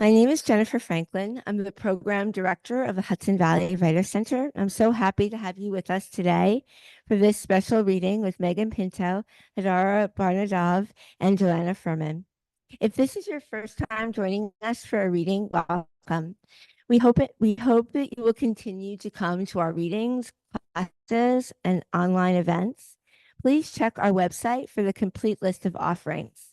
My name is Jennifer Franklin. I'm the program director of the Hudson Valley Writer Center. I'm so happy to have you with us today for this special reading with Megan Pinto, Hadara Bar-Nadav, and Joanna Fuhrman. If this is your first time joining us for a reading, welcome. We hope that you will continue to come to our readings, classes, and online events. Please check our website for the complete list of offerings.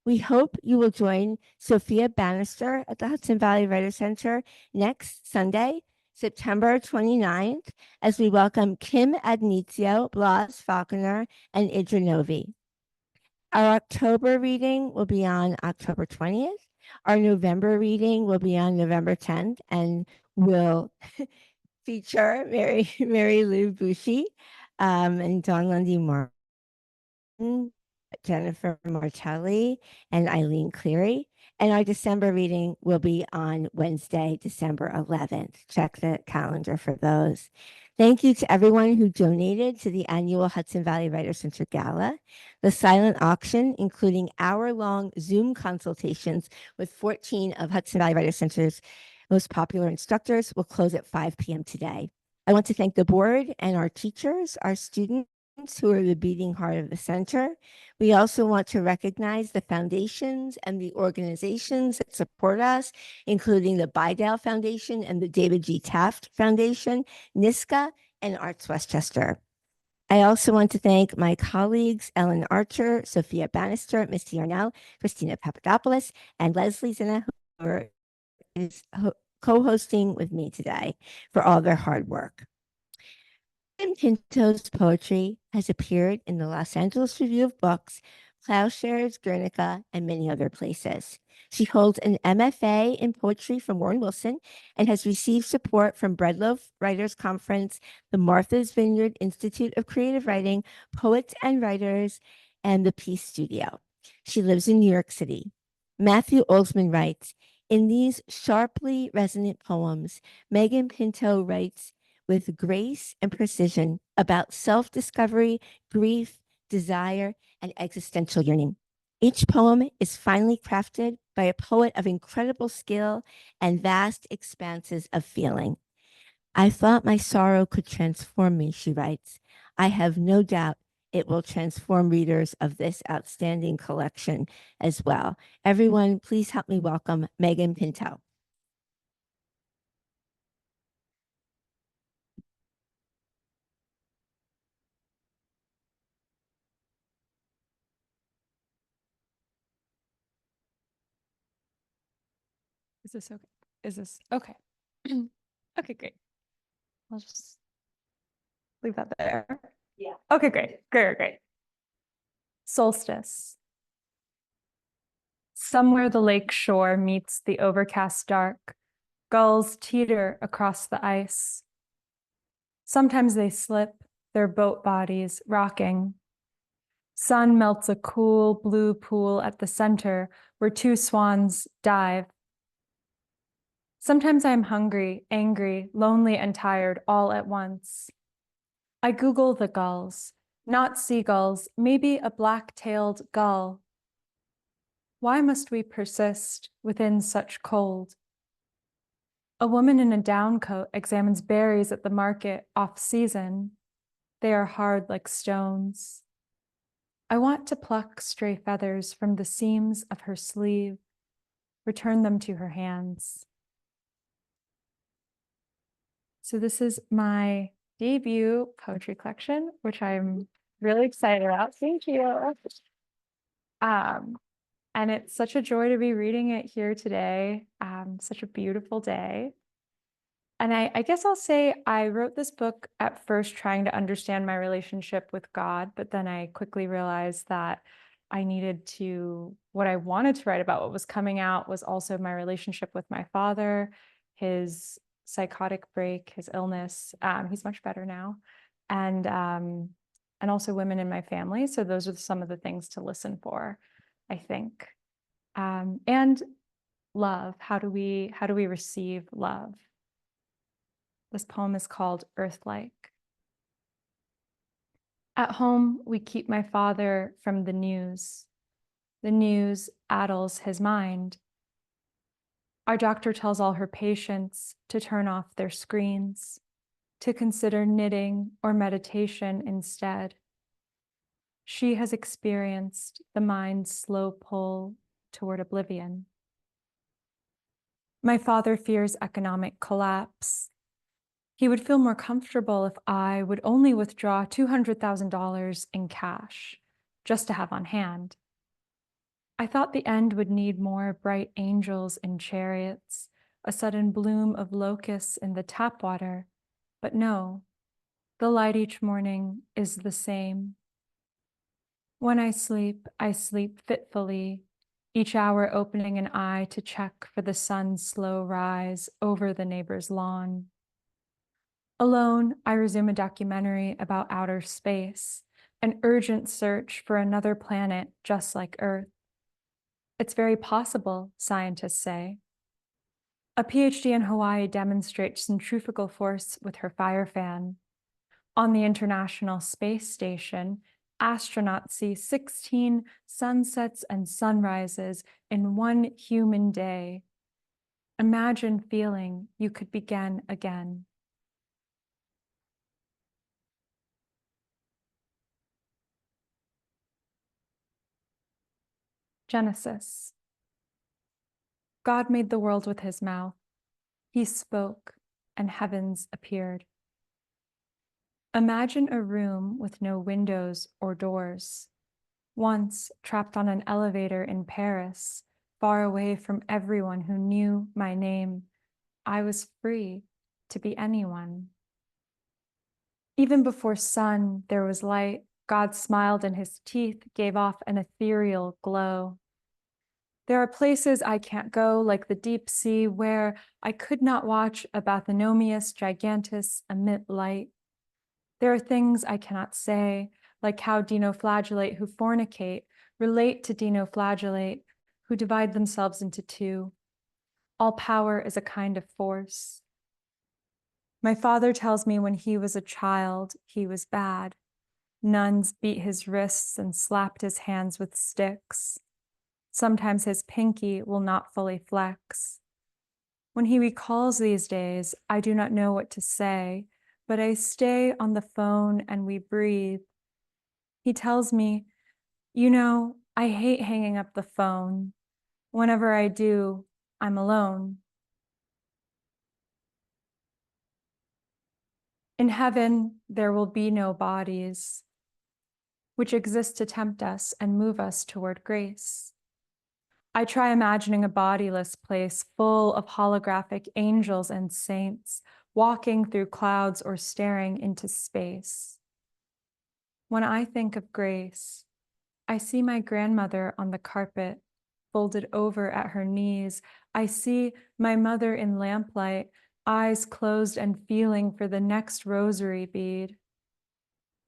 We hope you will join Sophia Bannister at the Hudson Valley Writer Center next Sunday, September 29th, as we welcome Kim Adnizio, Blas Falconer, and Idra Novi. Our October reading will be on October 20th. Our November reading will be on November 10th and will feature Mary Lou Bushi and Dawn Lundy Martin, Jennifer Martelli, and Eileen Cleary. And our December reading will be on Wednesday, December 11th. Check the calendar for those. Thank you to everyone who donated to the annual Hudson Valley Writer Center Gala. The silent auction, including hour-long Zoom consultations with 14 of Hudson Valley Writer Center's most popular instructors, will close at 5 p.m. today. I want to thank the board and our teachers, our students, who are the beating heart of the center. We also want to recognize the foundations and the organizations that support us, including the Bidale Foundation and the David G. Taft Foundation, NISCA, and Arts Westchester. I also want to thank my colleagues, Ellen Archer, Sophia Bannister, Misty Yarnell, Christina Papadopoulos, and Leslie Zina, who are co-hosting with me today, for all their hard work. Pinto's poetry has appeared in the Los Angeles Review of Books, Ploughshares, Guernica, and many other places. She holds an MFA in poetry from Warren Wilson and has received support from Breadloaf Writers Conference, the Martha's Vineyard Institute of Creative Writing, Poets and Writers, and the Peace Studio. She lives in New York City. Matthew Oldsman writes, in these sharply resonant poems, Megan Pinto writes with grace and precision about self-discovery, grief, desire, and existential yearning. Each poem is finely crafted by a poet of incredible skill and vast expanses of feeling. I thought my sorrow could transform me, she writes. I have no doubt it will transform readers of this outstanding collection as well. Everyone, please help me welcome Megan Pinto. Is this okay? Is this okay? Okay, great. I'll just leave that there. Yeah. Okay, great. Solstice. Somewhere the lake shore meets the overcast dark, gulls teeter across the ice. Sometimes they slip, their boat bodies rocking. Sun melts a cool blue pool at the center where two swans dive. Sometimes I'm hungry, angry, lonely, and tired all at once. I Google the gulls, not seagulls, maybe a black-tailed gull. Why must we persist within such cold? A woman in a down coat examines berries at the market off-season. They are hard like stones. I want to pluck stray feathers from the seams of her sleeve, return them to her hands. So this is my debut poetry collection, which I'm really excited about. Thank you. And it's such a joy to be reading it here today. Such a beautiful day. And I guess I'll say I wrote this book at first trying to understand my relationship with God, but then I quickly realized that what I wanted to write about, what was coming out, was also my relationship with my father, his psychotic break, his illness. He's much better now. And also women in my family. So those are some of the things to listen for, I think. And love. How do we receive love? This poem is called Earth-like. At home, we keep my father from the news. The news addles his mind. Our doctor tells all her patients to turn off their screens, to consider knitting or meditation instead. She has experienced the mind's slow pull toward oblivion. My father fears economic collapse. He would feel more comfortable if I would only withdraw $200,000 in cash, just to have on hand. I thought the end would need more bright angels in chariots, a sudden bloom of locusts in the tap water, but no, the light each morning is the same. When I sleep fitfully, each hour opening an eye to check for the sun's slow rise over the neighbor's lawn. Alone, I resume a documentary about outer space, an urgent search for another planet just like Earth. It's very possible, scientists say. A PhD in Hawaii demonstrates centrifugal force with her fire fan. On the International Space Station, astronauts see 16 sunsets and sunrises in one human day. Imagine feeling you could begin again. Genesis. God made the world with his mouth. He spoke, and heavens appeared. Imagine a room with no windows or doors. Once trapped on an elevator in Paris, far away from everyone who knew my name, I was free to be anyone. Even before sun, there was light. God smiled and his teeth gave off an ethereal glow. There are places I can't go, like the deep sea, where I could not watch a Bathynomius gigantus emit light. There are things I cannot say, like how dinoflagellate who fornicate relate to dinoflagellate who divide themselves into two. All power is a kind of force. My father tells me when he was a child, he was bad. Nuns beat his wrists and slapped his hands with sticks. Sometimes his pinky will not fully flex. When he recalls these days, I do not know what to say, but I stay on the phone and we breathe. He tells me, you know, I hate hanging up the phone. Whenever I do, I'm alone. In heaven, there will be no bodies, which exist to tempt us and move us toward grace. I try imagining a bodiless place full of holographic angels and saints walking through clouds or staring into space. When I think of grace, I see my grandmother on the carpet, folded over at her knees. I see my mother in lamplight, eyes closed and feeling for the next rosary bead.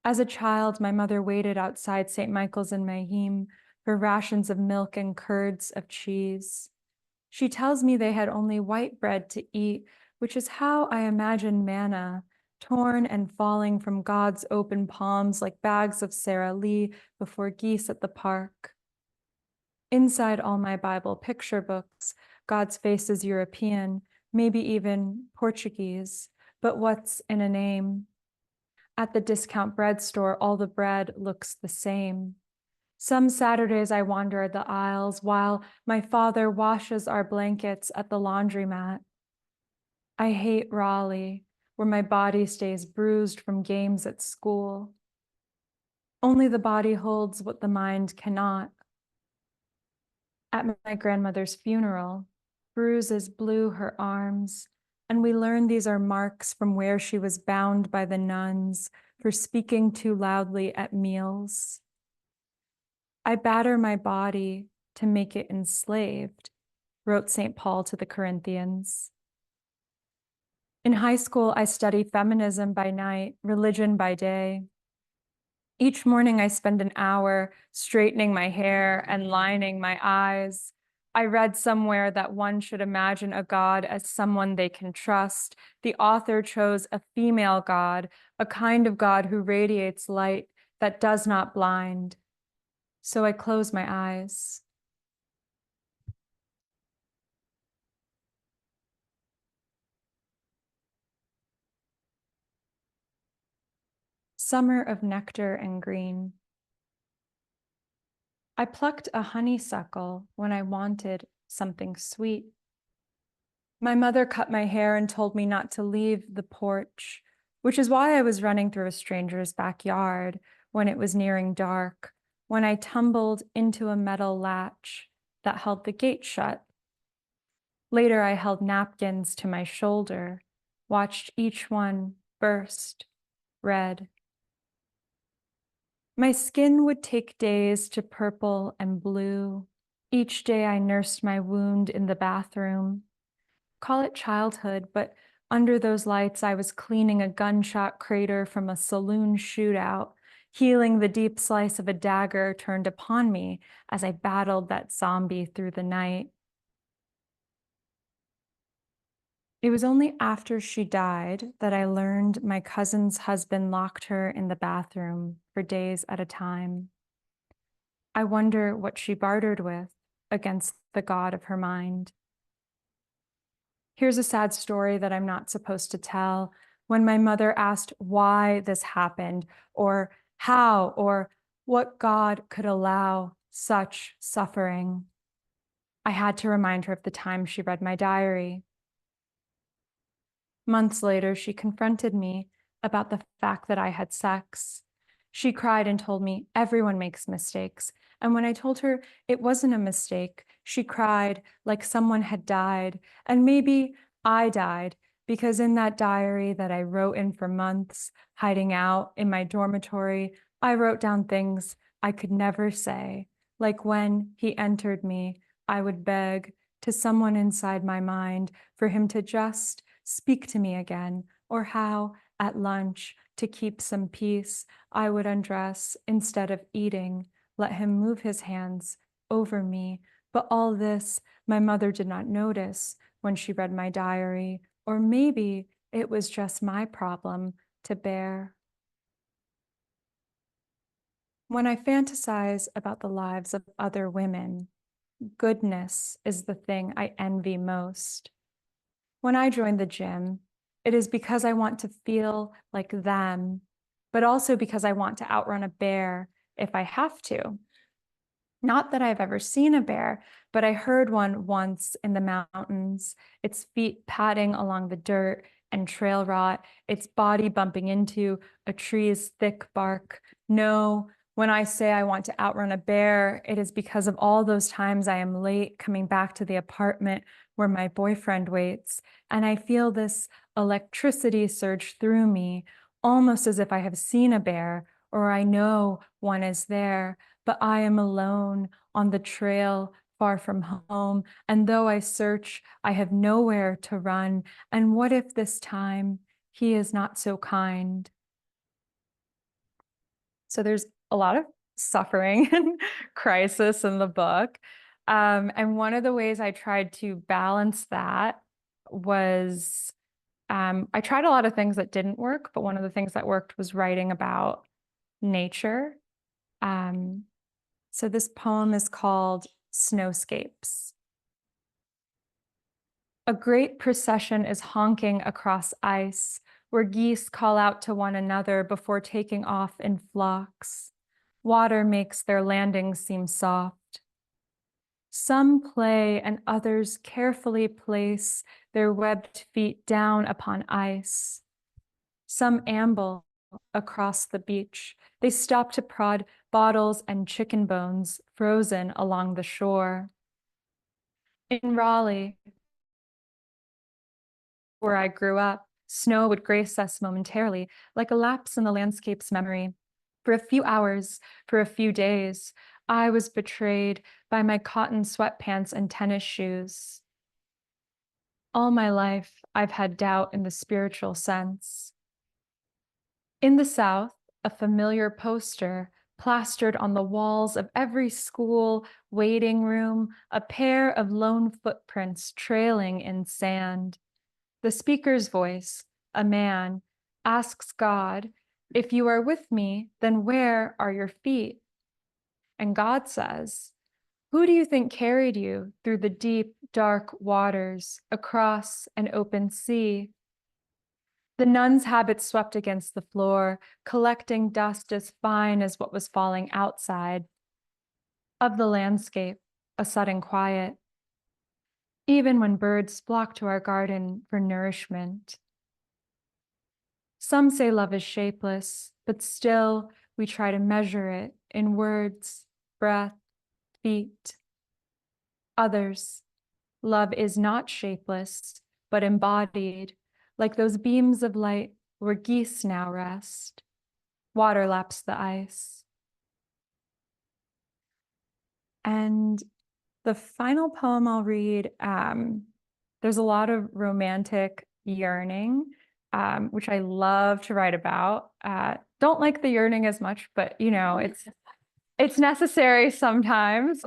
As a child, my mother waited outside St. Michael's in Mayheim for rations of milk and curds of cheese. She tells me they had only white bread to eat, which is how I imagine manna, torn and falling from God's open palms like bags of Sara Lee before geese at the park. Inside all my Bible picture books, God's face is European, maybe even Portuguese, but what's in a name? At the discount bread store, all the bread looks the same. Some Saturdays I wander the aisles while my father washes our blankets at the laundromat. I hate Raleigh, where my body stays bruised from games at school. Only the body holds what the mind cannot. At my grandmother's funeral, bruises blew her arms, and we learn these are marks from where she was bound by the nuns for speaking too loudly at meals. I batter my body to make it enslaved, wrote St. Paul to the Corinthians. In high school, I studied feminism by night, religion by day. Each morning, I spend an hour straightening my hair and lining my eyes. I read somewhere that one should imagine a God as someone they can trust. The author chose a female God, a kind of God who radiates light that does not blind. So I close my eyes. Summer of nectar and green. I plucked a honeysuckle when I wanted something sweet. My mother cut my hair and told me not to leave the porch, which is why I was running through a stranger's backyard when it was nearing dark, when I tumbled into a metal latch that held the gate shut. Later, I held napkins to my shoulder, watched each one burst red. My skin would take days to purple and blue. Each day I nursed my wound in the bathroom. Call it childhood, but under those lights, I was cleaning a gunshot crater from a saloon shootout, healing the deep slice of a dagger turned upon me as I battled that zombie through the night. It was only after she died that I learned my cousin's husband locked her in the bathroom for days at a time. I wonder what she bartered with against the God of her mind. Here's a sad story that I'm not supposed to tell. When my mother asked why this happened, or how, or what God could allow such suffering, I had to remind her of the time she read my diary. Months later, she confronted me about the fact that I had sex. She cried and told me everyone makes mistakes. And when I told her it wasn't a mistake, she cried like someone had died. And maybe I died because in that diary that I wrote in for months, hiding out in my dormitory, I wrote down things I could never say. Like when he entered me, I would beg to someone inside my mind for him to just speak to me again, or how at lunch, to keep some peace, I would undress instead of eating, let him move his hands over me. But all this my mother did not notice when she read my diary, or maybe it was just my problem to bear. When I fantasize about the lives of other women, goodness is the thing I envy most. When I join the gym, it is because I want to feel like them, but also because I want to outrun a bear if I have to. Not that I've ever seen a bear, but I heard one once in the mountains, its feet padding along the dirt and trail rot, its body bumping into a tree's thick bark. No, when I say I want to outrun a bear, it is because of all those times I am late coming back to the apartment where my boyfriend waits, and I feel this electricity surge through me, almost as if I have seen a bear or I know one is there, but I am alone on the trail far from home, and though I search, I have nowhere to run. And what if this time he is not so kind? So there's a lot of suffering and crisis in the book. And one of the ways I tried to balance that was I tried a lot of things that didn't work, but one of the things that worked was writing about nature. So this poem is called Snowscapes. A great procession is honking across ice, where geese call out to one another before taking off in flocks. Water makes their landings seem soft. Some play and others carefully place their webbed feet down upon ice. Some amble across the beach. They stop to prod bottles and chicken bones frozen along the shore. In Raleigh, where I grew up, snow would grace us momentarily, like a lapse in the landscape's memory. For a few hours, for a few days, I was betrayed by my cotton sweatpants and tennis shoes. All my life, I've had doubt in the spiritual sense. In the South, a familiar poster plastered on the walls of every school waiting room, a pair of lone footprints trailing in sand. The speaker's voice, a man, asks God, "If you are with me, then where are your feet?" And God says, "Who do you think carried you through the deep, dark waters, across an open sea?" The nun's habit swept against the floor, collecting dust as fine as what was falling outside. Of the landscape, a sudden quiet. Even when birds flock to our garden for nourishment. Some say love is shapeless, but still we try to measure it in words, breath, feet. Others, love is not shapeless, but embodied, like those beams of light where geese now rest. Water laps the ice. And the final poem I'll read, there's a lot of romantic yearning, which I love to write about. Don't like the yearning as much, but you know, it's necessary sometimes.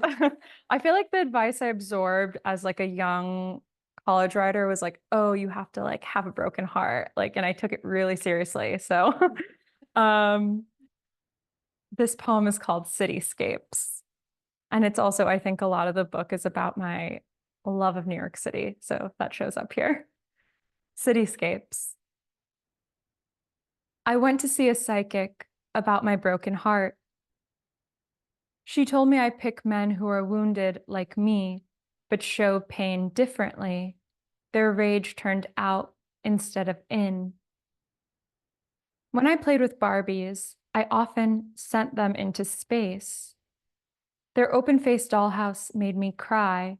I feel like the advice I absorbed as like a young college writer was like, oh, you have to like have a broken heart. Like, and I took it really seriously. So this poem is called Cityscapes. And it's also, I think a lot of the book is about my love of New York City. So that shows up here. Cityscapes. I went to see a psychic about my broken heart. She told me I pick men who are wounded like me, but show pain differently. Their rage turned out instead of in. When I played with Barbies, I often sent them into space. Their open-faced dollhouse made me cry.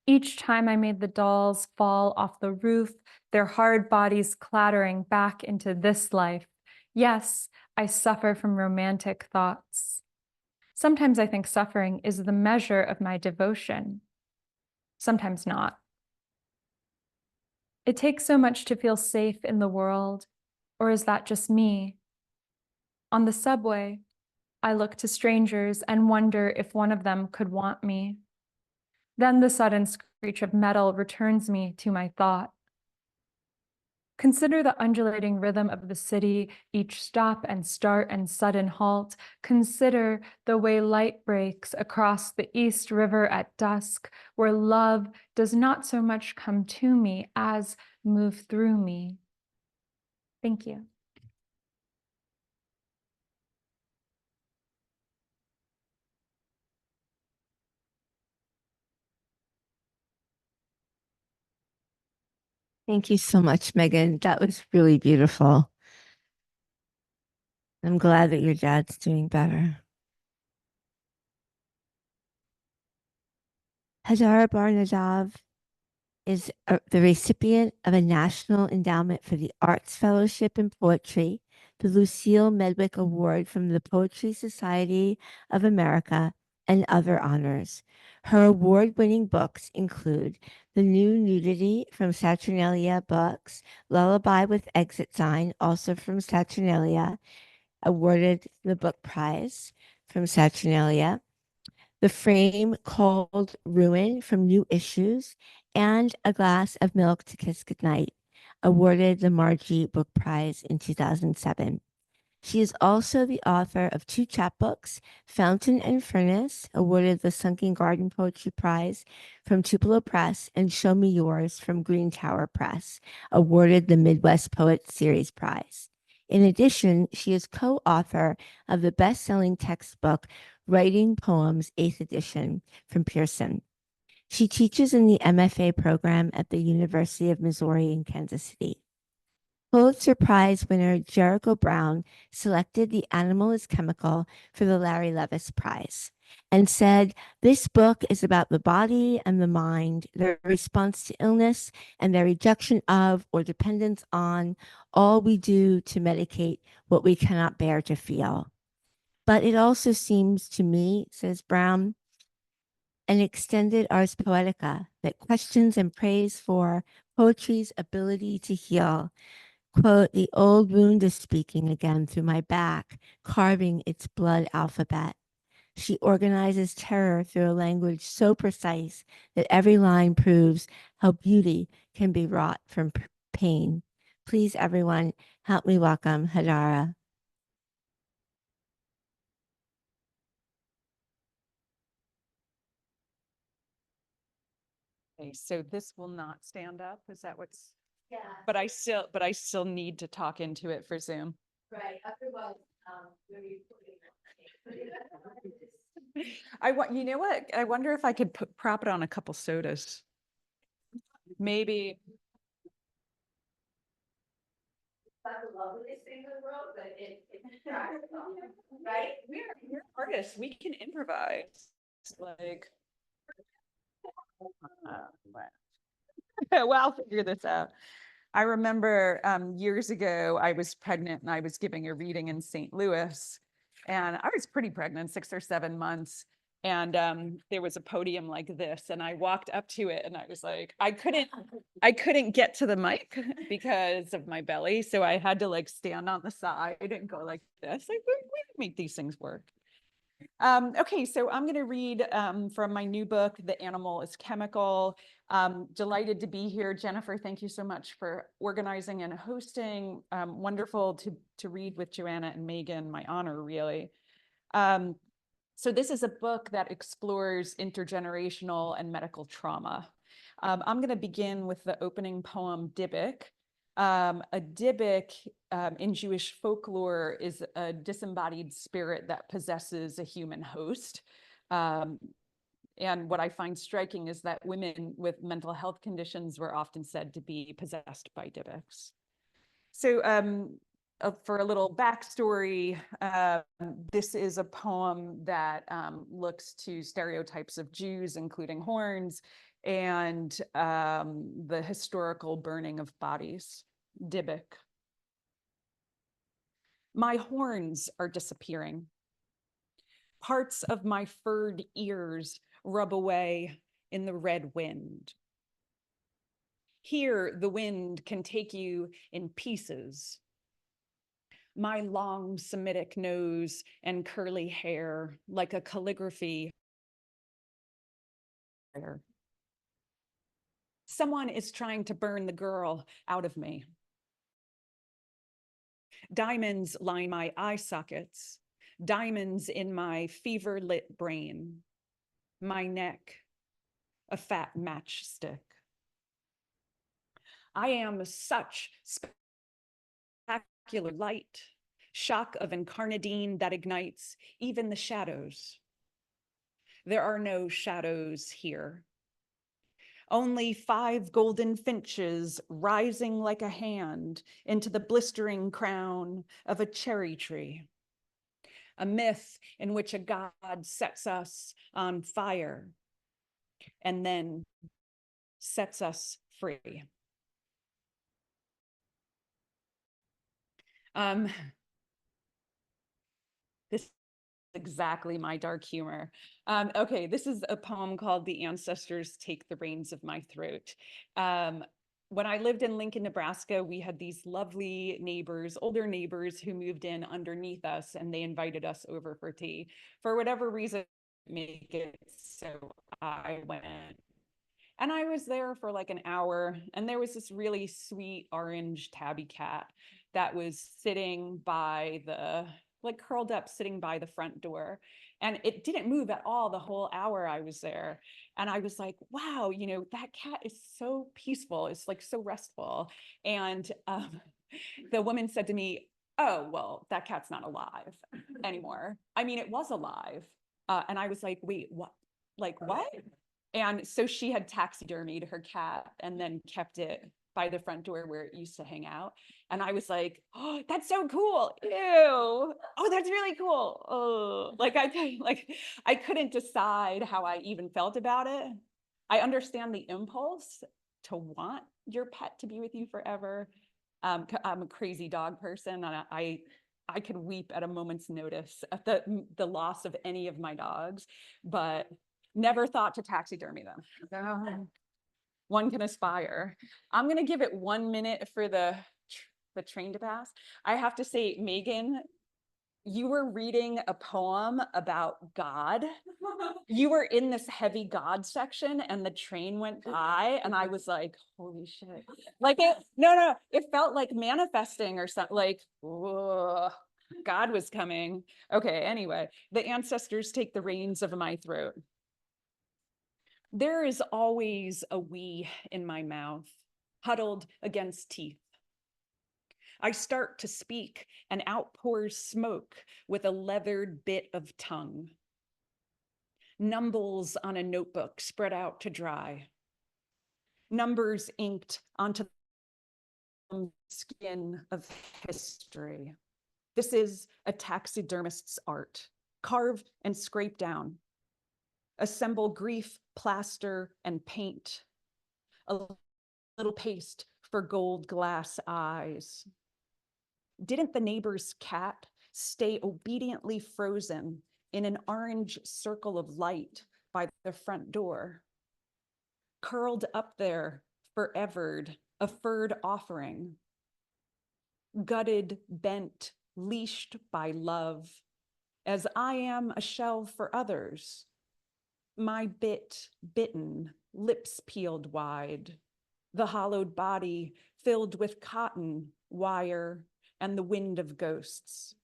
Each time I made the dolls fall off the roof, their hard bodies clattering back into this life. Yes, I suffer from romantic thoughts. Sometimes I think suffering is the measure of my devotion. Sometimes not. It takes so much to feel safe in the world, or is that just me? On the subway, I look to strangers and wonder if one of them could want me. Then the sudden screech of metal returns me to my thought. Consider the undulating rhythm of the city, each stop and start and sudden halt. Consider the way light breaks across the East River at dusk, where love does not so much come to me as move through me. Thank you. Thank you so much, Megan. That was really beautiful. I'm glad that your dad's doing better. Hadara Bar-Nadav is the recipient of a National Endowment for the Arts Fellowship in Poetry, the Lucille Medwick Award from the Poetry Society of America, and other honors. Her award-winning books include The New Nudity from Saturnalia Books, Lullaby with Exit Sign, also from Saturnalia, awarded the Book Prize from Saturnalia, The Frame Called Ruin from New Issues, and A Glass of Milk to Kiss Goodnight, awarded the Margie Book Prize in 2007. She is also the author of two chapbooks, Fountain and Furnace, awarded the Sunken Garden Poetry Prize from Tupelo Press, and Show Me Yours from Green Tower Press, awarded the Midwest Poets Series Prize. In addition, she is co-author of the best-selling textbook, Writing Poems, 8th edition, from Pearson. She teaches in the MFA program at the University of Missouri in Kansas City. Pulitzer Prize winner Jericho Brown selected The Animal is Chemical for the Larry Levis Prize and said, this book is about the body and the mind, their response to illness and their rejection of or dependence on all we do to medicate what we cannot bear to feel. But it also seems to me, says Brown, an extended ars poetica that questions and prays for poetry's ability to heal. Quote, the old wound is speaking again through my back, carving its blood alphabet. She organizes terror through a language so precise that every line proves how beauty can be wrought from pain. Please, everyone, help me welcome Hadara. Okay, so this will not stand up. Is that what's but I still need to talk into it for Zoom. Right. Otherwise, You know what? I wonder if I could prop it on a couple sodas. Maybe. not the loveliest thing in the world, but it's right? We're artists. We can improvise. Like, well, I'll figure this out. I remember years ago, I was pregnant and I was giving a reading in St. Louis, and I was pretty pregnant, 6 or 7 months. And there was a podium like this, and I walked up to it, and I was like, I couldn't get to the mic because of my belly, so I had to like stand on the side and go like this. Like, we make these things work. Okay, so I'm going to read from my new book, The Animal is Chemical. Delighted to be here. Jennifer, thank you so much for organizing and hosting. Wonderful to read with Joanna and Megan, my honor, really. So this is a book that explores intergenerational and medical trauma. I'm going to begin with the opening poem, Dybbuk. A Dybbuk in Jewish folklore is a disembodied spirit that possesses a human host. And what I find striking is that women with mental health conditions were often said to be possessed by Dybbuks. So for a little backstory, this is a poem that looks to stereotypes of Jews, including horns, and the historical burning of bodies. Dybbuk. My horns are disappearing. Parts of my furred ears rub away in the red wind. Here, the wind can take you in pieces. My long Semitic nose and curly hair, like a calligraphy. Someone is trying to burn the girl out of me. Diamonds line my eye sockets, diamonds in my fever-lit brain. My neck, a fat matchstick. I am such spectacular light, shock of incarnadine that ignites even the shadows. There are no shadows here. Only 5 golden finches rising like a hand into the blistering crown of a cherry tree. A myth in which a god sets us on fire and then sets us free. This is exactly my dark humor. Okay, this is a poem called The Ancestors Take the Reins of My Throat. When I lived in Lincoln, Nebraska, we had these lovely neighbors, older neighbors who moved in underneath us, and they invited us over for tea. For whatever reason, make it so I went. And I was there for like an hour, and there was this really sweet orange tabby cat that was sitting by the, like curled up, sitting by the front door. And it didn't move at all the whole hour I was there. And I was like, wow, you know, that cat is so peaceful. It's like so restful. And the woman said to me, oh, well, that cat's not alive anymore. I mean, it was alive. And I was like, wait, what? Like what? And so she had taxidermied her cat and then kept it by the front door where it used to hang out. And I was like, oh, that's so cool. Ew. Oh, that's really cool. Oh, like I couldn't decide how I even felt about it. I understand the impulse to want your pet to be with you forever. I'm a crazy dog person, and I could weep at a moment's notice at the loss of any of my dogs, but never thought to taxidermy them. One can aspire. I'm going to give it 1 minute for the train to pass. I have to say, Megan, you were reading a poem about God. You were in this heavy God section, and the train went by, and I was like, holy shit. Like it felt like manifesting or something, like, whoa, God was coming. Okay, anyway, the ancestors take the reins of my throat. There is always a we in my mouth, huddled against teeth. I start to speak and out pours smoke with a leathered bit of tongue. Numbles on a notebook spread out to dry. Numbers inked onto the skin of history. This is a taxidermist's art. Carve and scrape down. Assemble grief, plaster, and paint. A little paste for gold glass eyes. Didn't the neighbor's cat stay obediently frozen in an orange circle of light by the front door? Curled up there, forevered, a furred offering. Gutted, bent, leashed by love, as I am a shell for others. My bitten, lips peeled wide, the hollowed body filled with cotton, wire, and the wind of ghosts.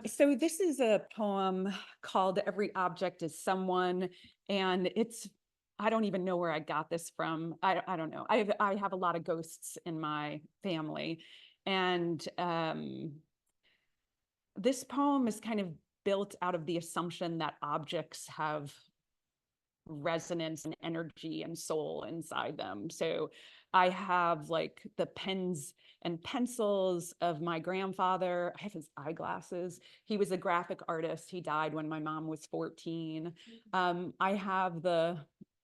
So this is a poem called Every Object is Someone, and I don't even know where I got this from. I don't know. I have a lot of ghosts in my family. And this poem is kind of built out of the assumption that objects have resonance and energy and soul inside them. So I have like the pens and pencils of my grandfather. I have his eyeglasses. He was a graphic artist. He died when my mom was 14. I have the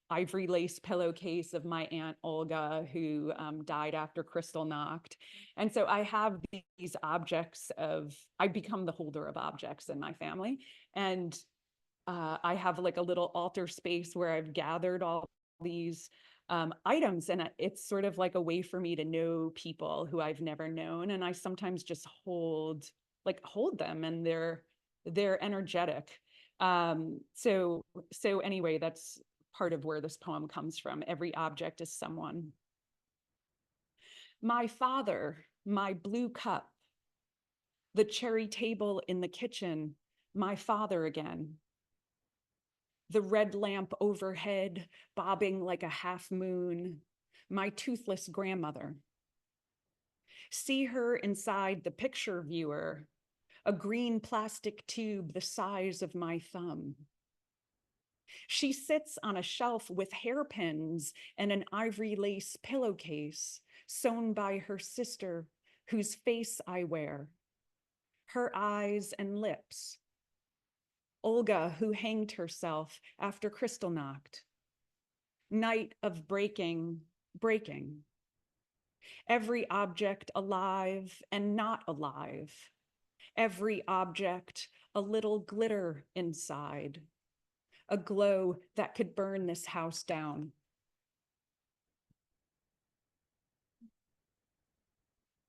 ivory lace pillowcase of my Aunt Olga, who died after Kristallnacht. And so I have these objects I become the holder of objects in my family. And I have like a little altar space where I've gathered all these items, and it's sort of like a way for me to know people who I've never known. And I sometimes just hold them, and they're energetic. So anyway, that's part of where this poem comes from. Every object is someone. My father, my blue cup, the cherry table in the kitchen, my father again. The red lamp overhead, bobbing like a half moon, my toothless grandmother. See her inside the picture viewer, a green plastic tube the size of my thumb. She sits on a shelf with hairpins and an ivory lace pillowcase sewn by her sister, whose face I wear, her eyes and lips. Olga, who hanged herself after Kristallnacht. Night of breaking. Every object alive and not alive. Every object a little glitter inside. A glow that could burn this house down.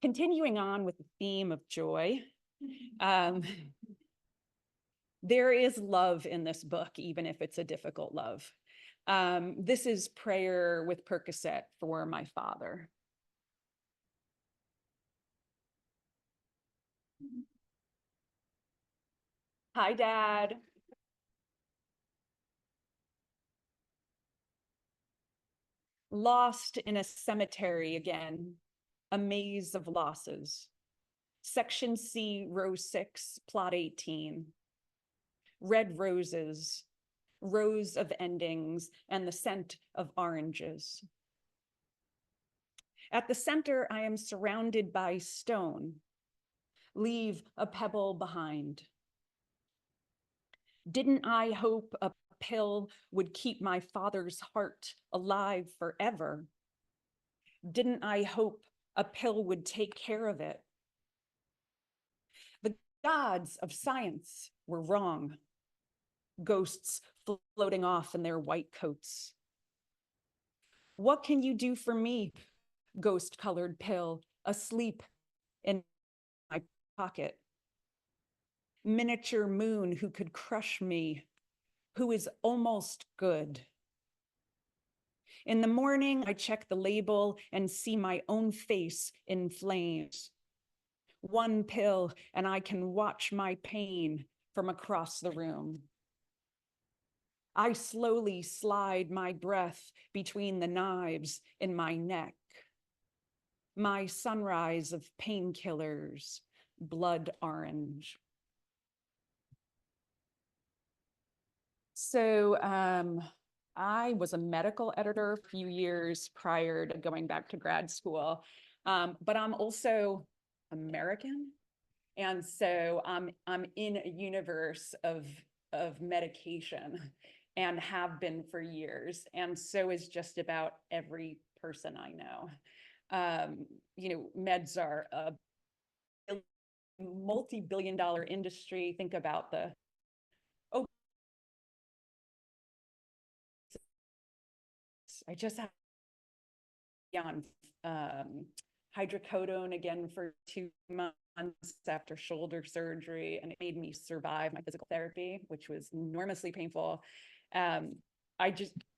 Continuing on with the theme of joy, there is love in this book, even if it's a difficult love. This is Prayer with Percocet for my father. Hi, Dad. Lost in a cemetery again, a maze of losses. Section C, row 6, plot 18. Red roses, rows of endings, and the scent of oranges. At the center, I am surrounded by stone. Leave a pebble behind. Didn't I hope a pill would keep my father's heart alive forever? Didn't I hope a pill would take care of it? The gods of science were wrong. Ghosts floating off in their white coats. What can you do for me, ghost-colored pill, asleep in my pocket? Miniature moon who could crush me, who is almost good. In the morning, I check the label and see my own face in flames. One pill, and I can watch my pain from across the room. I slowly slide my breath between the knives in my neck. My sunrise of painkillers, blood orange. So I was a medical editor a few years prior to going back to grad school, but I'm also American. And so I'm in a universe of medication and have been for years. And so is just about every person I know. You know, meds are a multi-billion-dollar industry. Think about the I just had on hydrocodone again for 2 months after shoulder surgery, and it made me survive my physical therapy, which was enormously painful.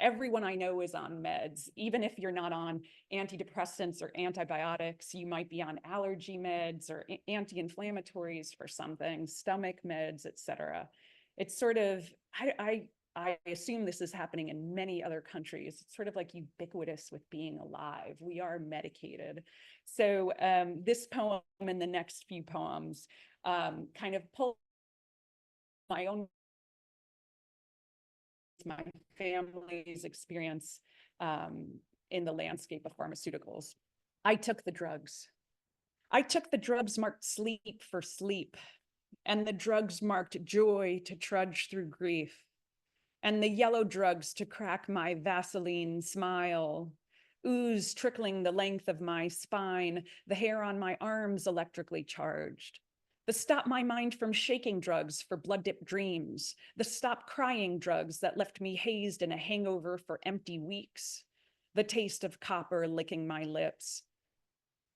Everyone I know is on meds. Even if you're not on antidepressants or antibiotics, you might be on allergy meds or anti-inflammatories for something, stomach meds, etc. It's sort of, I assume this is happening in many other countries. It's sort of like ubiquitous with being alive. We are medicated. So this poem and the next few poems kind of pull my own, my family's experience in the landscape of pharmaceuticals. I took the drugs. I took the drugs marked sleep for sleep, and the drugs marked joy to trudge through grief, and the yellow drugs to crack my Vaseline smile, ooze trickling the length of my spine, the hair on my arms electrically charged. The stop my mind from shaking drugs for blood-dipped dreams, the stop crying drugs that left me hazed in a hangover for empty weeks, the taste of copper licking my lips.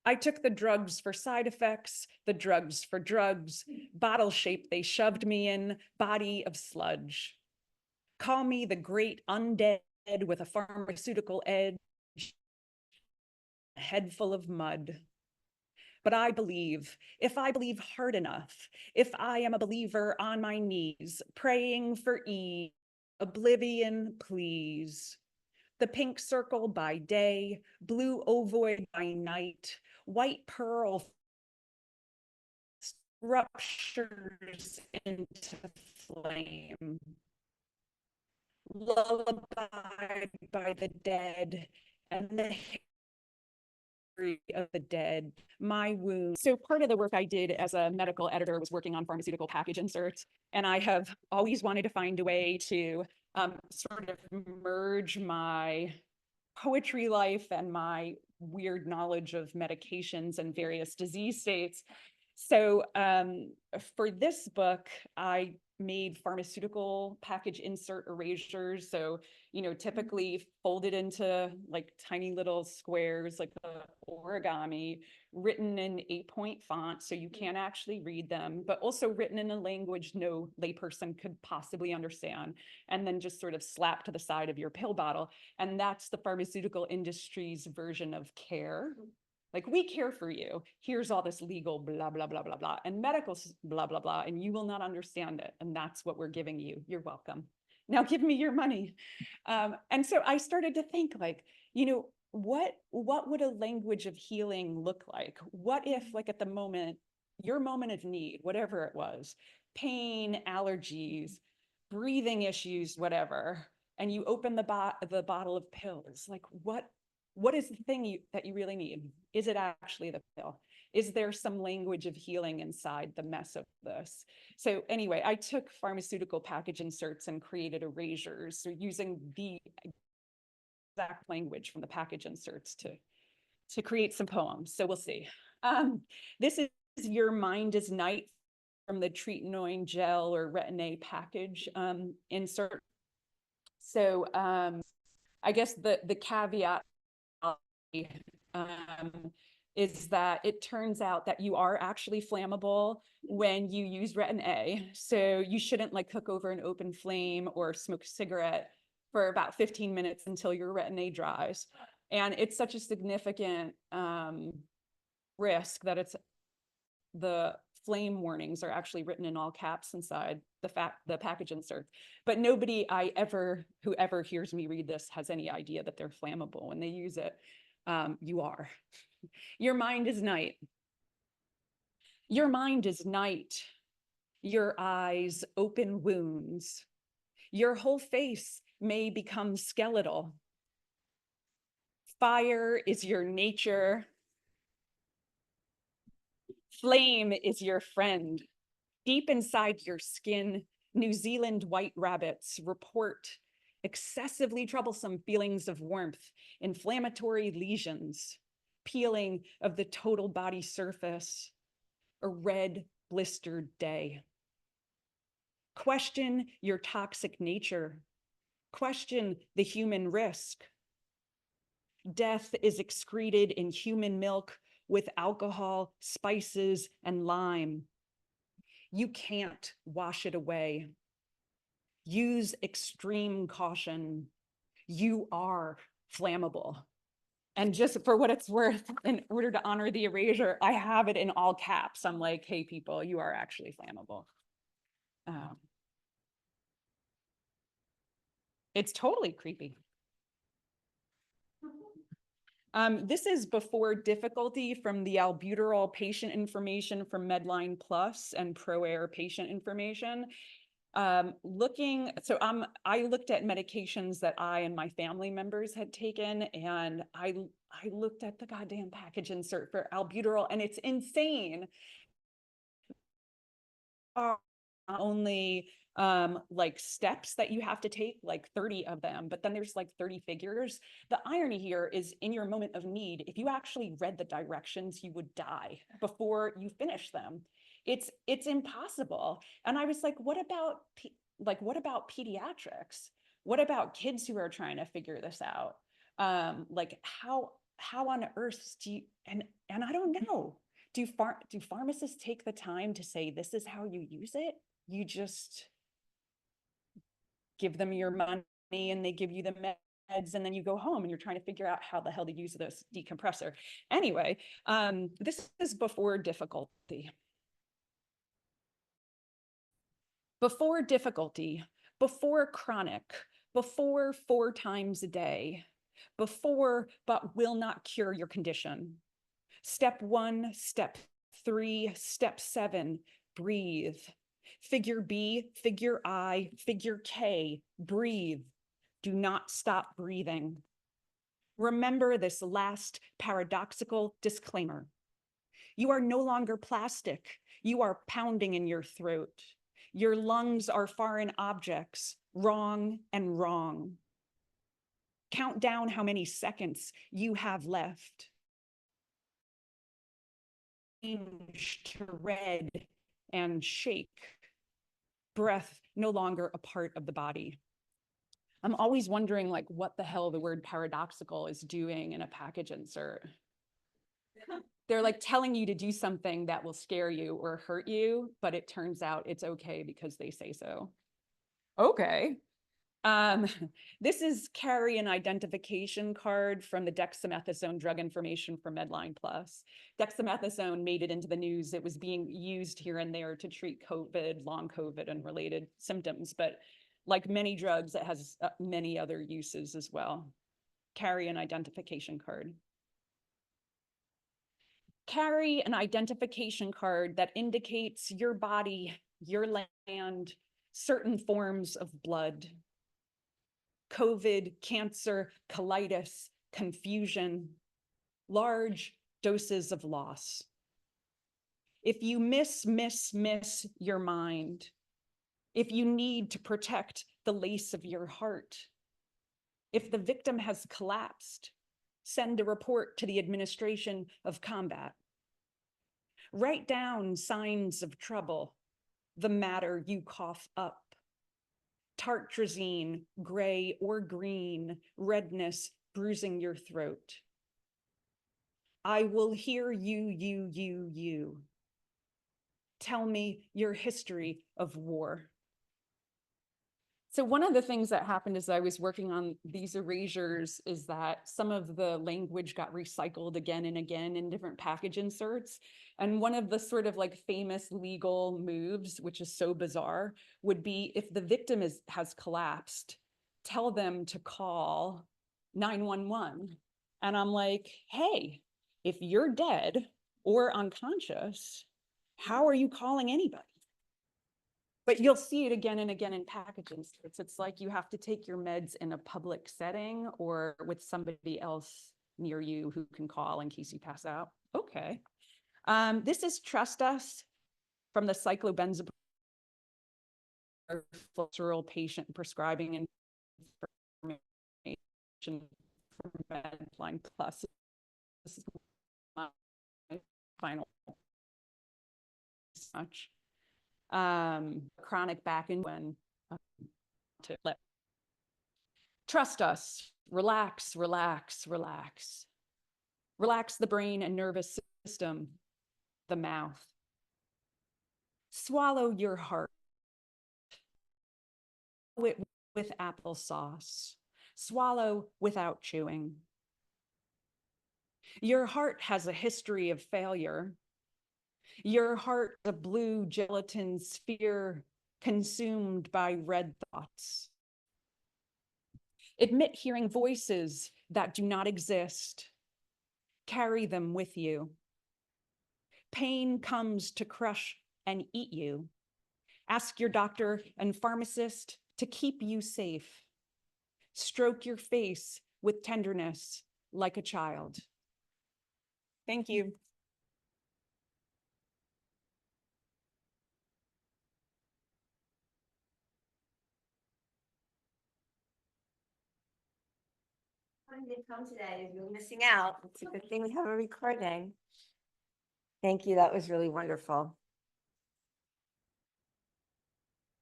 I took the drugs for side effects, the drugs for drugs, bottle shape they shoved me in, body of sludge. Call me the great undead with a pharmaceutical edge, a head full of mud. But I believe, if I believe hard enough, if I am a believer on my knees, praying for ease, oblivion, please. The pink circle by day, blue ovoid by night, white pearl ruptures into flame. Lullaby by the dead and the of the dead, my wound. So part of the work I did as a medical editor was working on pharmaceutical package inserts. And I have always wanted to find a way to sort of merge my poetry life and my weird knowledge of medications and various disease states. So for this book, I made pharmaceutical package insert erasures. So, you know, typically folded into like tiny little squares, like the origami, written in 8-point font, so you can't actually read them, but also written in a language no layperson could possibly understand, and then just sort of slapped to the side of your pill bottle. And that's the pharmaceutical industry's version of care. Like, we care for you. Here's all this legal blah, blah, blah, blah, blah, and medical blah, blah, blah, and you will not understand it. And that's what we're giving you. You're welcome. Now give me your money. And so I started to think, like, you know, what would a language of healing look like? What if, like, at the moment, your moment of need, whatever it was, pain, allergies, breathing issues, whatever, and you open the bottle of pills, like, what is the thing that you really need? Is it actually the pill? Is there some language of healing inside the mess of this? So anyway, I took pharmaceutical package inserts and created erasures, so using the exact language from the package inserts to create some poems. So we'll see. This is Your Mind is Night from the tretinoin gel or retin-A package insert. So I guess the caveat is that it turns out that you are actually flammable when you use retin-A. So you shouldn't, like, cook over an open flame or smoke a cigarette for about 15 minutes until your retin-A dries. And it's such a significant risk that it's the flame warnings are actually written in all caps inside the package insert. But nobody whoever hears me read this has any idea that they're flammable when they use it. You are. Your mind is night. Your mind is night. Your eyes open wounds. Your whole face may become skeletal. Fire is your nature. Flame is your friend. Deep inside your skin, New Zealand white rabbits report excessively troublesome feelings of warmth, inflammatory lesions, peeling of the total body surface, a red blistered day. Question your toxic nature. Question the human risk. Death is excreted in human milk with alcohol, spices, and lime. You can't wash it away. Use extreme caution. You are flammable. And just for what it's worth, in order to honor the erasure, I have it in all caps. I'm like, hey, people, you are actually flammable. It's totally creepy. This is before difficulty from the albuterol patient information from Medline Plus and ProAir patient information. I looked at medications that I and my family members had taken, and I looked at the goddamn package insert for albuterol, and it's insane. Not only like steps that you have to take, like 30 of them, but then there's like 30 figures. The irony here is, in your moment of need, if you actually read the directions, you would die before you finish them. It's impossible. And I was like, what about pediatrics? What about kids who are trying to figure this out? Like how on earth do you, and I don't know, do pharmacists take the time to say, this is how you use it? You just give them your money and they give you the meds, and then you go home and you're trying to figure out how the hell to use this decompressor. Anyway, this is before difficulty. Before difficulty, before chronic, before 4 times a day, before but will not cure your condition. Step 1, step 3, step 7, breathe. Figure B, figure I, figure K, breathe. Do not stop breathing. Remember this last paradoxical disclaimer. You are no longer plastic. You are pounding in your throat. Your lungs are foreign objects, wrong and wrong. Count down how many seconds you have left. Change to red and shake. Breath no longer a part of the body. I'm always wondering, like, what the hell the word paradoxical is doing in a package insert. They're like telling you to do something that will scare you or hurt you, but it turns out it's okay because they say so. Okay. This is carry an identification card from the dexamethasone drug information from Medline Plus. Dexamethasone made it into the news. It was being used here and there to treat COVID, long COVID, and related symptoms, but like many drugs, it has many other uses as well. Carry an identification card. Carry an identification card that indicates your body, your land, certain forms of blood. COVID, cancer, colitis, confusion, large doses of loss. If you miss your mind, if you need to protect the lace of your heart, if the victim has collapsed, send a report to the administration of combat. Write down signs of trouble, the matter you cough up. Tartrazine, gray or green, redness bruising your throat. I will hear you. Tell me your history of war. So one of the things that happened as I was working on these erasures is that some of the language got recycled again and again in different package inserts. And one of the sort of like famous legal moves, which is so bizarre, would be if the victim has collapsed, tell them to call 911. And I'm like, hey, if you're dead or unconscious, how are you calling anybody? But you'll see it again and again in packaging. It's like you have to take your meds in a public setting or with somebody else near you who can call in case you pass out. Okay. This is Trust Us from the cyclobenzaprine rural patient prescribing information for Medline Plus. This is my final much. Chronic back and when to let trust us, relax, relax, relax. Relax the brain and nervous system, the mouth. Swallow your heart. Swallow it with applesauce. Swallow without chewing. Your heart has a history of failure. Your heart, a blue gelatin sphere consumed by red thoughts. Admit hearing voices that do not exist. Carry them with you. Pain comes to crush and eat you. Ask your doctor and pharmacist to keep you safe. Stroke your face with tenderness like a child. Thank you. Didn't come today. You're missing out. It's a good thing we have a recording. Thank you. That was really wonderful.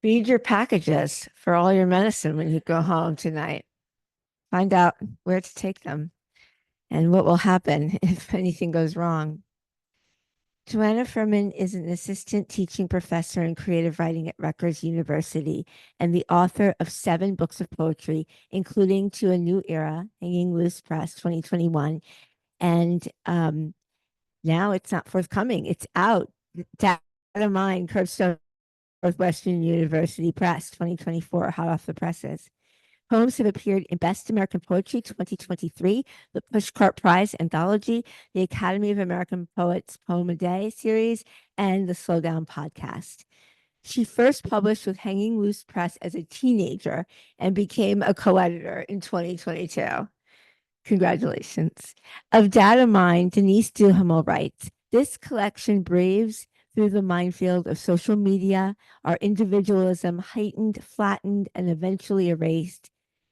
Read your packages for all your medicine when you go home tonight. Find out where to take them and what will happen if anything goes wrong. Joanna Fuhrman is an assistant teaching professor in creative writing at Rutgers University and the author of 7 books of poetry, including To a New Era, Hanging Loose Press 2021. And now it's not forthcoming. It's out. Data Mine, Curbstone, Northwestern University Press 2024, hot off the presses. Poems have appeared in Best American Poetry 2023, the Pushcart Prize anthology, the Academy of American Poets Poem a Day series, and the Slowdown podcast. She first published with Hanging Loose Press as a teenager and became a co-editor in 2022. Congratulations. Of Data Mine, Denise Duhamel writes, this collection braves through the minefield of social media, our individualism heightened, flattened, and eventually erased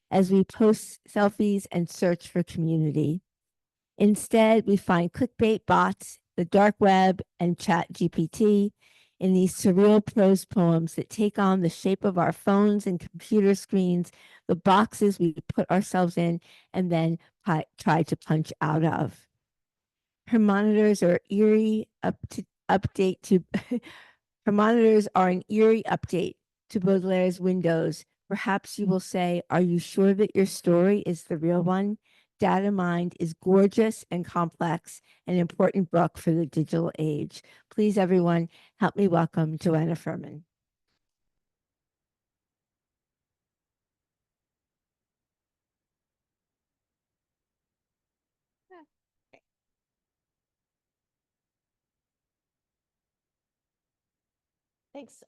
as we post selfies and search for community. Instead, we find clickbait bots, the dark web, and ChatGPT in these surreal prose poems that take on the shape of our phones and computer screens, the boxes we put ourselves in and then try to punch out of. Her monitors are eerie her monitors are an eerie update to Baudelaire's Windows. Perhaps you will say, are you sure that your story is the real one? Data Mind is gorgeous and complex, an important book for the digital age. Please, everyone, help me welcome Joanna Fuhrman. Thanks.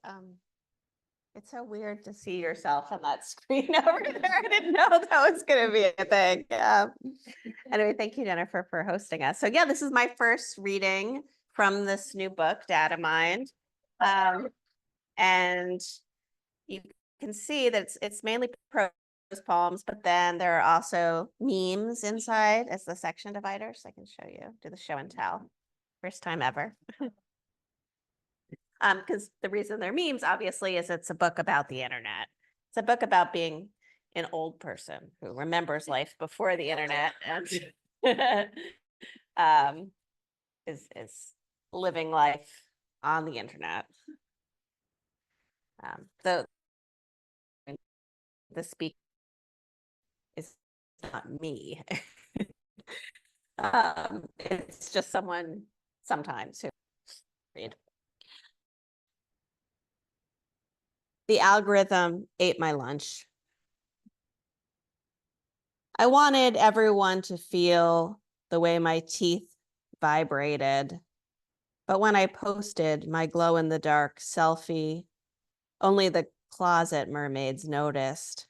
It's so weird to see yourself on that screen over there. I didn't know that was going to be a thing. Anyway, thank you, Jennifer, for hosting us. So yeah, this is my first reading from this new book, Data Mind. And you can see that it's mainly prose poems, but then there are also memes inside as the section divider. So I can show you, do the show and tell. First time ever. Because the reason they're memes, obviously, is it's a book about the internet. It's a book about being an old person who remembers life before the internet and is living life on the internet. So the speaker is not me. It's just someone sometimes who read. The algorithm ate my lunch. I wanted everyone to feel the way my teeth vibrated. But when I posted my glow-in-the-dark selfie, only the closet mermaids noticed.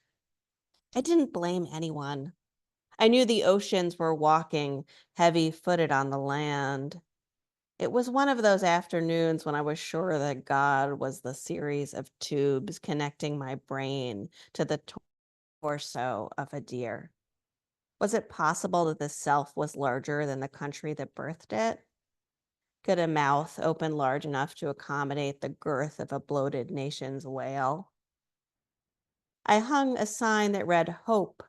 I didn't blame anyone. I knew the oceans were walking heavy-footed on the land. It was one of those afternoons when I was sure that God was the series of tubes connecting my brain to the torso of a deer. Was it possible that the self was larger than the country that birthed it? Could a mouth open large enough to accommodate the girth of a bloated nation's whale? I hung a sign that read hope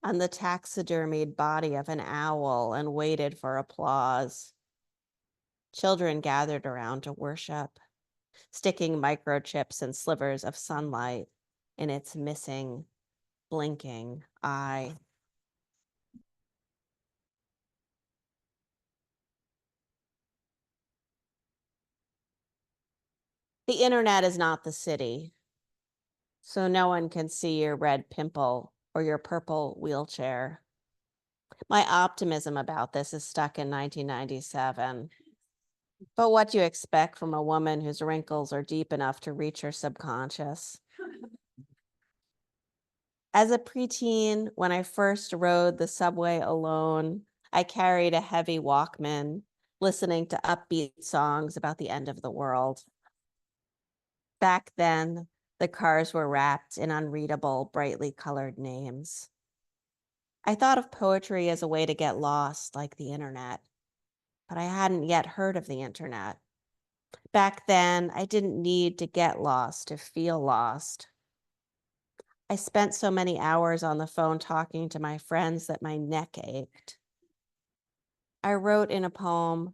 on the taxidermied body of an owl and waited for applause. Children gathered around to worship, sticking microchips and slivers of sunlight in its missing, blinking eye. The internet is not the city, so no one can see your red pimple or your purple wheelchair. My optimism about this is stuck in 1997. But what do you expect from a woman whose wrinkles are deep enough to reach her subconscious? As a preteen, when I first rode the subway alone, I carried a heavy Walkman, listening to upbeat songs about the end of the world. Back then, the cars were wrapped in unreadable, brightly colored names. I thought of poetry as a way to get lost, like the internet, but I hadn't yet heard of the internet. Back then, I didn't need to get lost to feel lost. I spent so many hours on the phone talking to my friends that my neck ached. I wrote in a poem,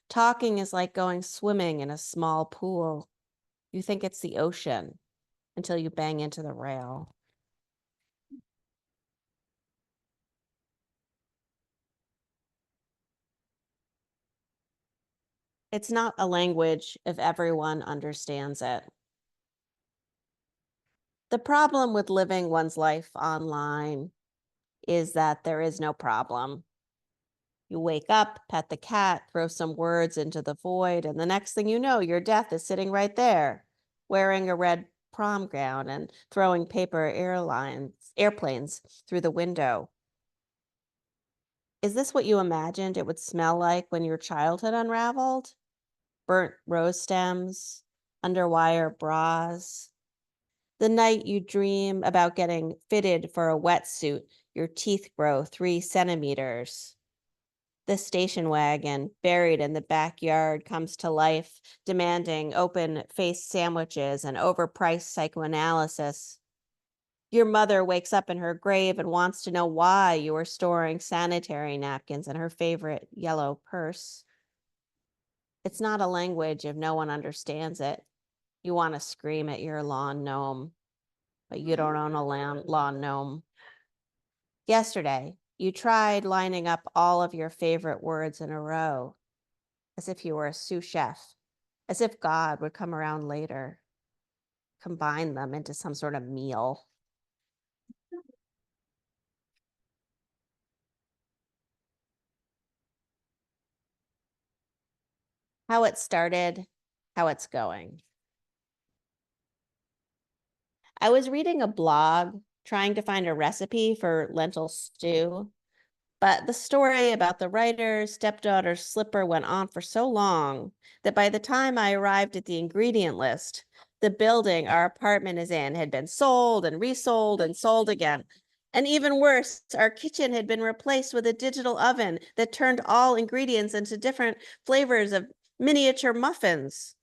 talking is like going swimming in a small pool. You think it's the ocean until you bang into the rail. It's not a language if everyone understands it. The problem with living one's life online is that there is no problem. You wake up, pet the cat, throw some words into the void, and the next thing you know, your death is sitting right there, wearing a red prom gown and throwing paper airplanes through the window. Is this what you imagined it would smell like when your childhood unraveled? Burnt rose stems, underwire bras. The night you dream about getting fitted for a wetsuit, your teeth grow 3 centimeters. The station wagon, buried in the backyard, comes to life, demanding open-faced sandwiches and overpriced psychoanalysis. Your mother wakes up in her grave and wants to know why you are storing sanitary napkins in her favorite yellow purse. It's not a language if no one understands it. You want to scream at your lawn gnome, but you don't own a lawn gnome. Yesterday, you tried lining up all of your favorite words in a row, as if you were a sous chef, as if God would come around later, combine them into some sort of meal. How it started, how it's going. I was reading a blog trying to find a recipe for lentil stew, but the story about the writer's stepdaughter's slipper went on for so long that by the time I arrived at the ingredient list, the building our apartment is in had been sold and resold and sold again. And even worse, our kitchen had been replaced with a digital oven that turned all ingredients into different flavors of miniature muffins.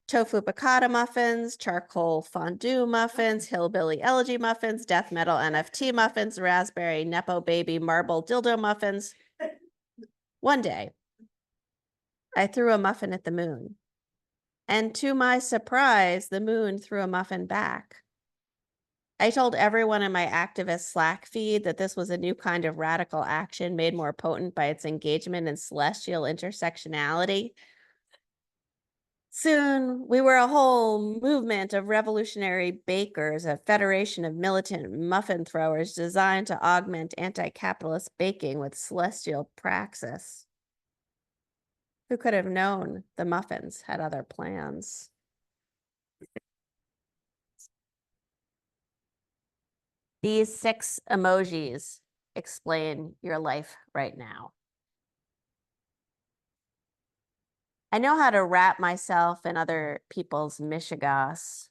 Tofu piccata muffins, charcoal fondue muffins, hillbilly elegy muffins, death metal NFT muffins, raspberry Nepo baby marble dildo muffins. One day, I threw a muffin at the moon. And to my surprise, the moon threw a muffin back. I told everyone in my activist Slack feed that this was a new kind of radical action made more potent by its engagement in celestial intersectionality. Soon we were a whole movement of revolutionary bakers, a federation of militant muffin throwers designed to augment anti-capitalist baking with celestial praxis. Who could have known the muffins had other plans? These 6 emojis explain your life right now. I know how to wrap myself in other people's mishigas.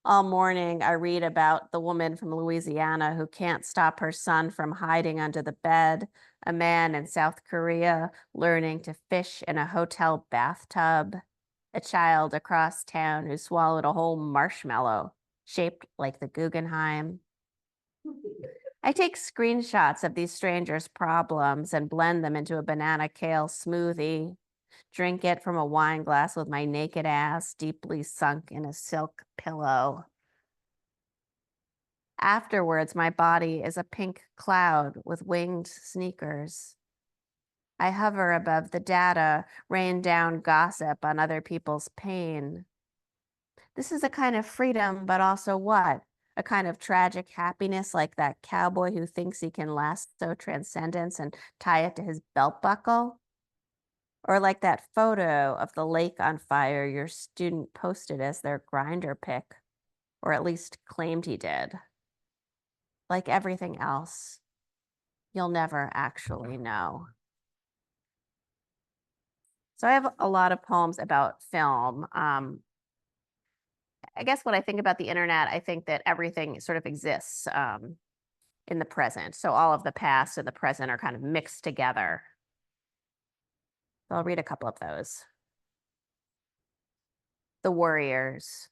All morning, I read about the woman from Louisiana who can't stop her son from hiding under the bed, a man in South Korea learning to fish in a hotel bathtub, a child across town who swallowed a whole marshmallow shaped like the Guggenheim. I take screenshots of these strangers' problems and blend them into a banana kale smoothie, drink it from a wine glass with my naked ass deeply sunk in a silk pillow. Afterwards, my body is a pink cloud with winged sneakers. I hover above the data, rain down gossip on other people's pain. This is a kind of freedom, but also what? A kind of tragic happiness, like that cowboy who thinks he can lasso transcendence and tie it to his belt buckle? Or like that photo of the lake on fire your student posted as their grinder pic, or at least claimed he did. Like everything else, you'll never actually know. So I have a lot of poems about film. I guess when I think about the internet, I think that everything sort of exists in the present. So all of the past and the present are kind of mixed together. So I'll read a couple of those. The Warriors.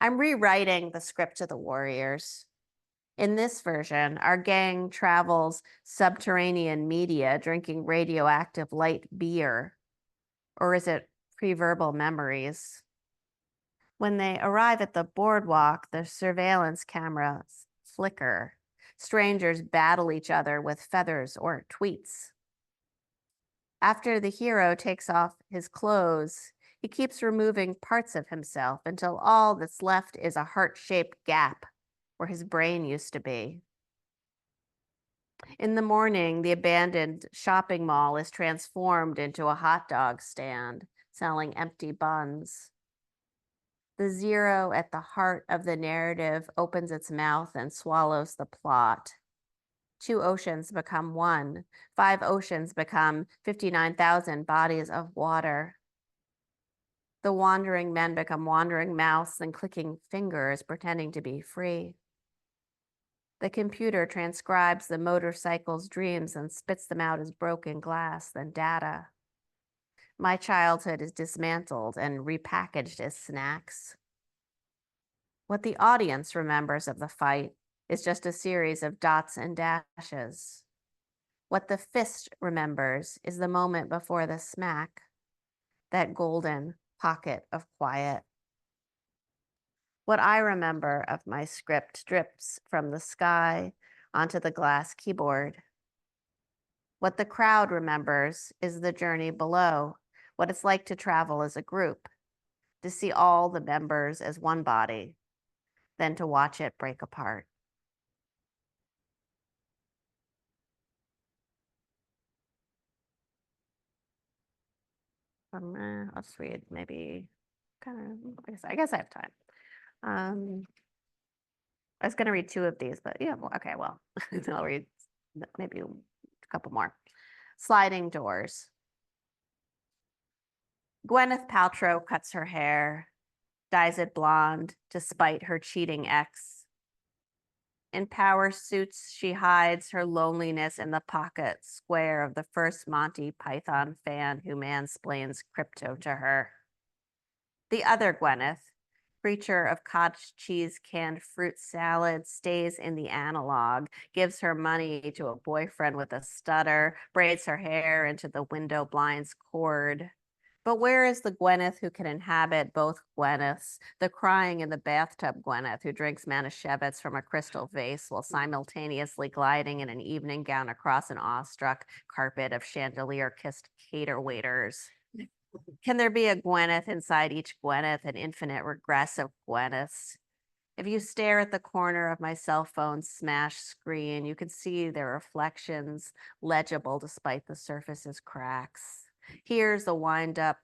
I'm rewriting the script of The Warriors. In this version, our gang travels subterranean media, drinking radioactive light beer. Or is it pre-verbal memories? When they arrive at the boardwalk, the surveillance cameras flicker. Strangers battle each other with feathers or tweets. After the hero takes off his clothes, he keeps removing parts of himself until all that's left is a heart-shaped gap where his brain used to be. In the morning, the abandoned shopping mall is transformed into a hot dog stand, selling empty buns. The zero at the heart of the narrative opens its mouth and swallows the plot. 2 oceans become 1. 5 oceans become 59,000 bodies of water. The wandering men become wandering mouths and clicking fingers, pretending to be free. The computer transcribes the motorcycle's dreams and spits them out as broken glass, then data. My childhood is dismantled and repackaged as snacks. What the audience remembers of the fight is just a series of dots and dashes. What the fist remembers is the moment before the smack, that golden pocket of quiet. What I remember of my script drips from the sky onto the glass keyboard. What the crowd remembers is the journey below, what it's like to travel as a group, to see all the members as one body, then to watch it break apart. I'll just read maybe I guess I have time. I was going to read 2 of these, but yeah, okay, well, I'll read maybe a couple more. Sliding Doors. Gwyneth Paltrow cuts her hair, dyes it blonde to spite her cheating ex. In power suits, she hides her loneliness in the pocket square of the first Monty Python fan who mansplains crypto to her. The other Gwyneth, creature of cottage cheese canned fruit salad, stays in the analog, gives her money to a boyfriend with a stutter, braids her hair into the window blind's cord. But where is the Gwyneth who can inhabit both Gwyneths, the crying in the bathtub Gwyneth who drinks Manischewitz from a crystal vase while simultaneously gliding in an evening gown across an awestruck carpet of chandelier-kissed cater waiters? Can there be a Gwyneth inside each Gwyneth, an infinite regress of Gwyneths? If you stare at the corner of my cell phone's smashed screen, you can see their reflections, legible despite the surface's cracks. Here's the wind-up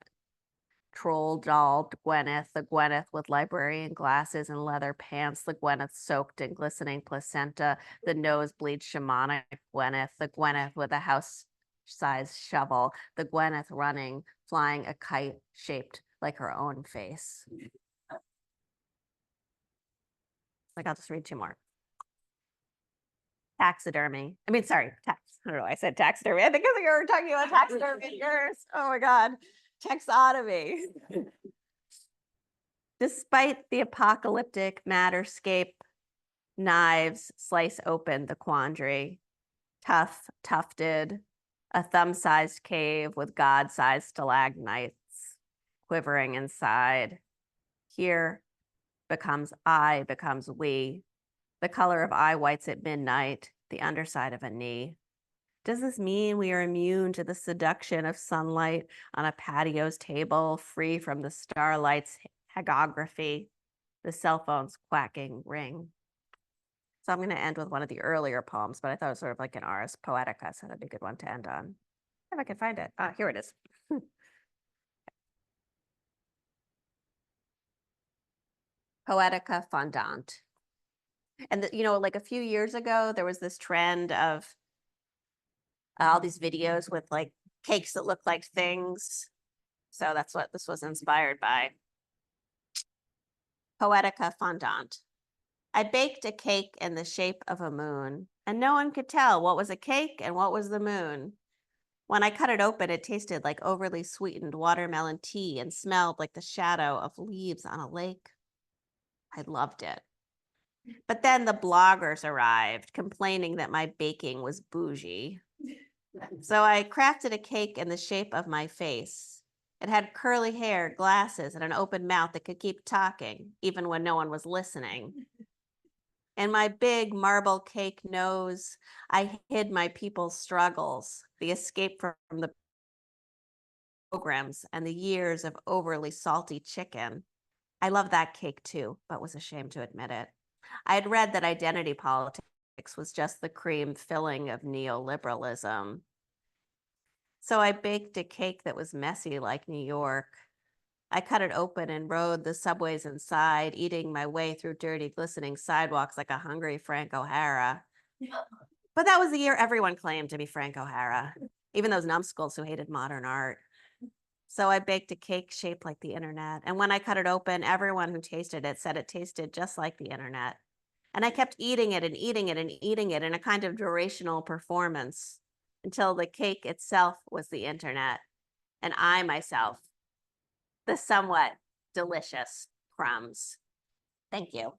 troll doll Gwyneth, the Gwyneth with librarian glasses and leather pants, the Gwyneth soaked in glistening placenta, the nosebleed shamanic Gwyneth, the Gwyneth with a house-sized shovel, the Gwyneth running, flying a kite shaped like her own face. Like, I'll just read two more. Taxidermy. I don't know why I said taxidermy. I think you were talking about taxidermy yours. Oh my God. Taxonomy. Despite the apocalyptic matterscape, knives slice open the quandary. Tough, tufted, a thumb-sized cave with God-sized stalagmites quivering inside. Here becomes I, becomes we. The color of eye whites at midnight, the underside of a knee. Does this mean we are immune to the seduction of sunlight on a patio's table, free from the starlight's hagiography, the cell phone's quacking ring? So I'm going to end with one of the earlier poems, but I thought it was sort of like an Ars Poetica, so that'd be a good one to end on. If I can find it. Here it is. Poetica fondant. And, like a few years ago, there was this trend of all these videos with like cakes that look like things. So that's what this was inspired by. Poetica fondant. I baked a cake in the shape of a moon, and no one could tell what was a cake and what was the moon. When I cut it open, it tasted like overly sweetened watermelon tea and smelled like the shadow of leaves on a lake. I loved it. But then the bloggers arrived, complaining that my baking was bougie. So I crafted a cake in the shape of my face. It had curly hair, glasses, and an open mouth that could keep talking, even when no one was listening. In my big marble cake nose, I hid my people's struggles, the escape from the programs, and the years of overly salty chicken. I loved that cake too, but was ashamed to admit it. I had read that identity politics was just the cream filling of neoliberalism. So I baked a cake that was messy like New York. I cut it open and rode the subways inside, eating my way through dirty, glistening sidewalks like a hungry Frank O'Hara. But that was the year everyone claimed to be Frank O'Hara, even those numbskulls who hated modern art. So I baked a cake shaped like the internet. And when I cut it open, everyone who tasted it said it tasted just like the internet. And I kept eating it and eating it and eating it in a kind of durational performance until the cake itself was the internet. And I myself, the somewhat delicious crumbs. Thank you.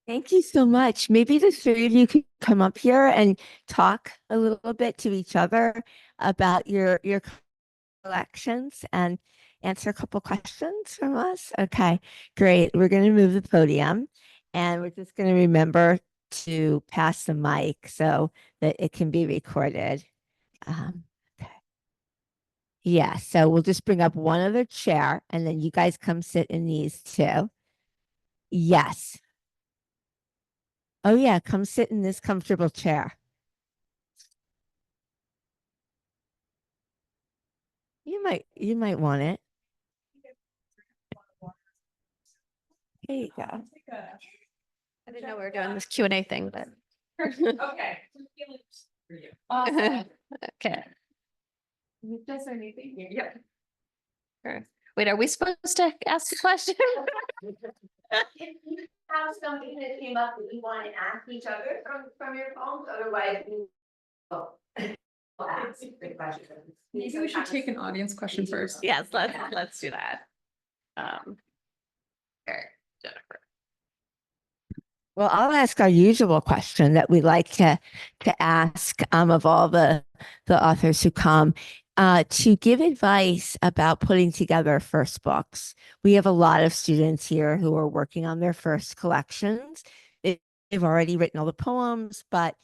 Thank you so much. Maybe the three of you could come up here and talk a little bit to each other about your collections and answer a couple questions from us. Okay, great. We're going to move the podium and we're just going to remember to pass the mic so that it can be recorded. Okay. Yeah, so we'll just bring up one other chair and then you guys come sit in these two. Yes. Oh yeah, come sit in this comfortable chair. You might want it. There you go. I didn't know we were doing this Q&A thing, but. Okay. Awesome. Okay. Does anything? Yep. Sure. Wait, are we supposed to ask a question? If you have something that came up that you want to ask each other from your phones, otherwise we'll ask the question. Maybe we should take an audience question first. Yes, let's do that. Okay, Jennifer. Well, I'll ask our usual question that we like to ask of all the authors who come to give advice about putting together first books. We have a lot of students here who are working on their first collections. If they've already written all the poems, but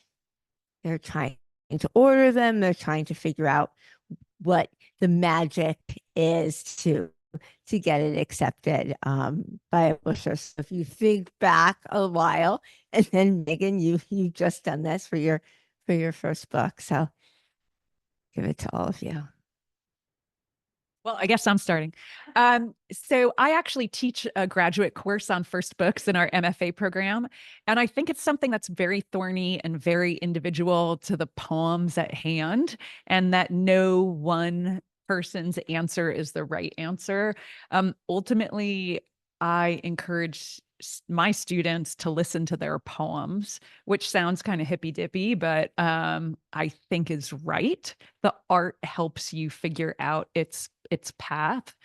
they're trying to order them. They're trying to figure out what the magic is to get it accepted by a publisher. So if you think back a while, and then Megan, you've just done this for your first book, so give it to all of you. Well, I guess I'm starting. So I actually teach a graduate course on first books in our MFA program. And I think it's something that's very thorny and very individual to the poems at hand, and that no one person's answer is the right answer. Ultimately, I encourage my students to listen to their poems, which sounds kind of hippy dippy, but I think is right. The art helps you figure out its path.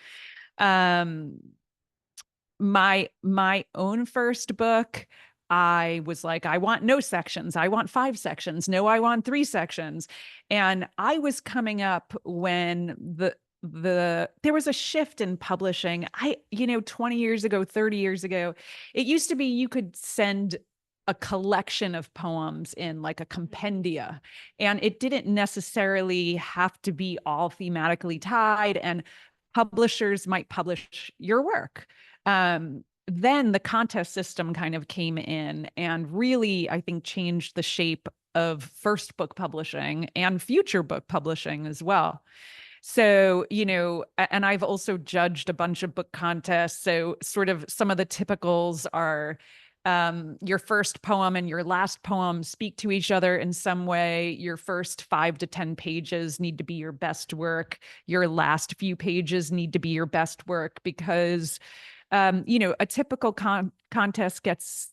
My own first book, I was like, I want no sections. I want 5 sections. No, I want 3 sections. And I was coming up when there was a shift in publishing. 20 years ago, 30 years ago, it used to be you could send a collection of poems in like a compendia, and it didn't necessarily have to be all thematically tied, and publishers might publish your work. Then the contest system kind of came in and really, I think, changed the shape of first book publishing and future book publishing as well. So, and I've also judged a bunch of book contests. So sort of some of the typicals are your first poem and your last poem speak to each other in some way. Your first 5 to 10 pages need to be your best work. Your last few pages need to be your best work, because, a typical contest gets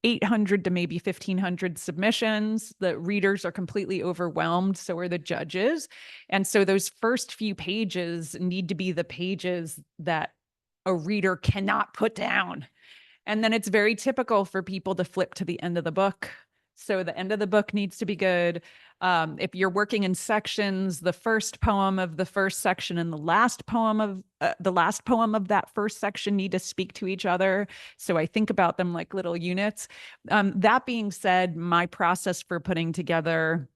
800 to maybe 1,500 submissions. The readers are completely overwhelmed. So are the judges. And so those first few pages need to be the pages that a reader cannot put down. And then it's very typical for people to flip to the end of the book. So the end of the book needs to be good. If you're working in sections, the first poem of the first section and the last poem of that first section need to speak to each other. So I think about them like little units. That being said, my process for putting together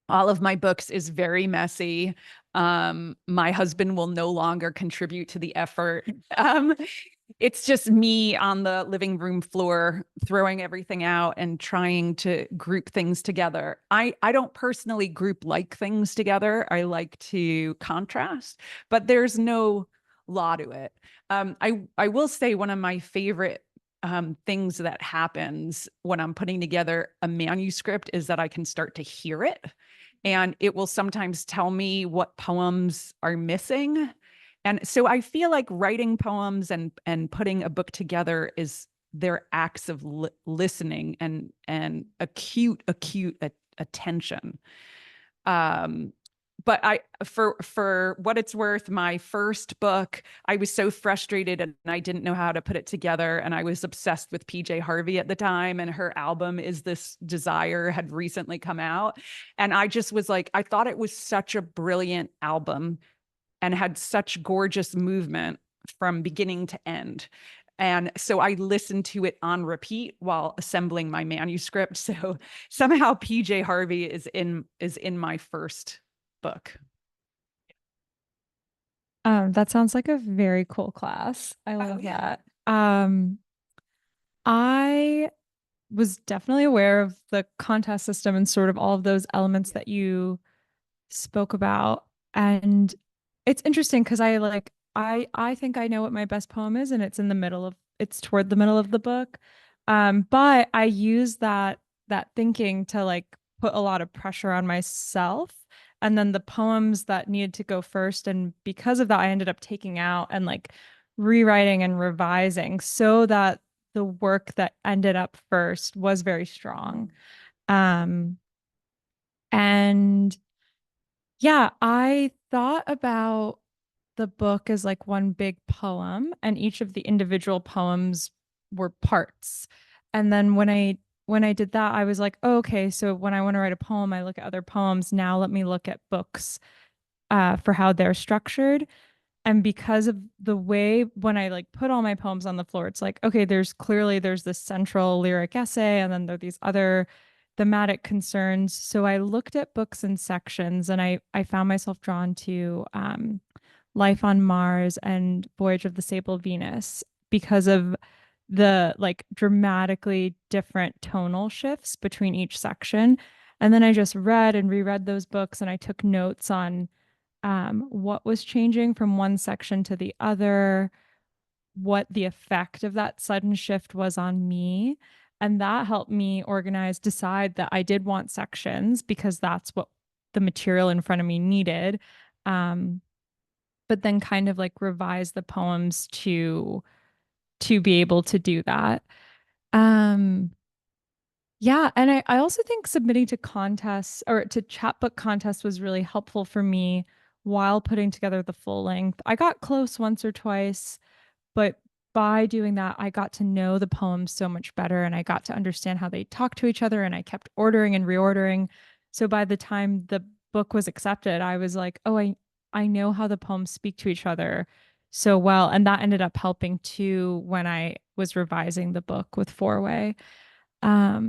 all of my books is very messy. My husband will no longer contribute to the effort. It's just me on the living room floor throwing everything out and trying to group things together. I don't personally group like things together. I like to contrast, but there's no law to it. I will say one of my favorite things that happens when I'm putting together a manuscript is that I can start to hear it, and it will sometimes tell me what poems are missing. And so I feel like writing poems and putting a book together is their acts of listening and acute attention. But for what it's worth, my first book, I was so frustrated and I didn't know how to put it together. And I was obsessed with PJ Harvey at the time, and her album Is This Desire had recently come out. And I just was like, I thought it was such a brilliant album and had such gorgeous movement from beginning to end. And so I listened to it on repeat while assembling my manuscript. So somehow PJ Harvey is in my first book. That sounds like a very cool class. I love that. I was definitely aware of the contest system and sort of all of those elements that you spoke about. And it's interesting because I think I know what my best poem is, and it's toward the middle of the book. But I use that thinking to like put a lot of pressure on myself. And then the poems that needed to go first, and because of that, I ended up taking out and like rewriting and revising so that the work that ended up first was very strong. And yeah, I thought about the book as like one big poem, and each of the individual poems were parts. And then when I did that, I was like, oh, okay, so when I want to write a poem, I look at other poems. Now let me look at books for how they're structured. And because of the way when I like put all my poems on the floor, it's like, okay, there's this central lyric essay, and then there are these other thematic concerns. So I looked at books in sections, and I found myself drawn to Life on Mars and Voyage of the Sable Venus because of the like dramatically different tonal shifts between each section. And then I just read and reread those books, and I took notes on what was changing from one section to the other, what the effect of that sudden shift was on me. And that helped me decide that I did want sections because that's what the material in front of me needed. But then kind of like revise the poems to be able to do that. Yeah, and I also think submitting to contests or to chapbook contests was really helpful for me while putting together the full length. I got close once or twice, but by doing that, I got to know the poems so much better, and I got to understand how they talk to each other, and I kept ordering and reordering. So by the time the book was accepted, I was like, oh, I know how the poems speak to each other so well. And that ended up helping too when I was revising the book with Four-Way. Yeah,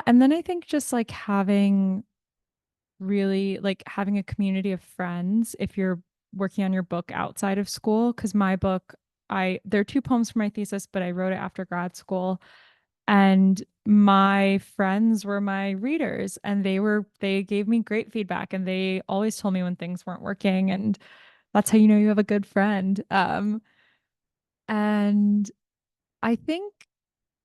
and then I think just like having a community of friends if you're working on your book outside of school, because my book, there are 2 poems for my thesis, but I wrote it after grad school, and my friends were my readers, and they gave me great feedback, and they always told me when things weren't working, and that's how you know you have a good friend. And I think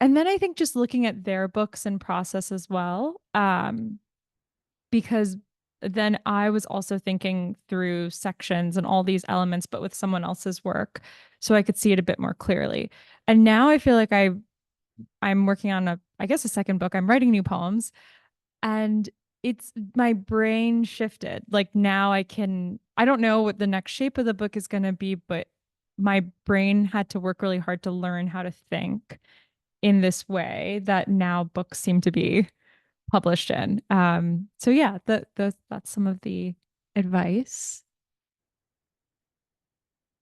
And then I think just looking at their books and process as well, because then I was also thinking through sections and all these elements, but with someone else's work, so I could see it a bit more clearly. And now I feel like I'm working on a second book. I'm writing new poems, and it's my brain shifted. Like now I don't know what the next shape of the book is going to be, but my brain had to work really hard to learn how to think in this way that now books seem to be published in. So yeah, that's some of the advice.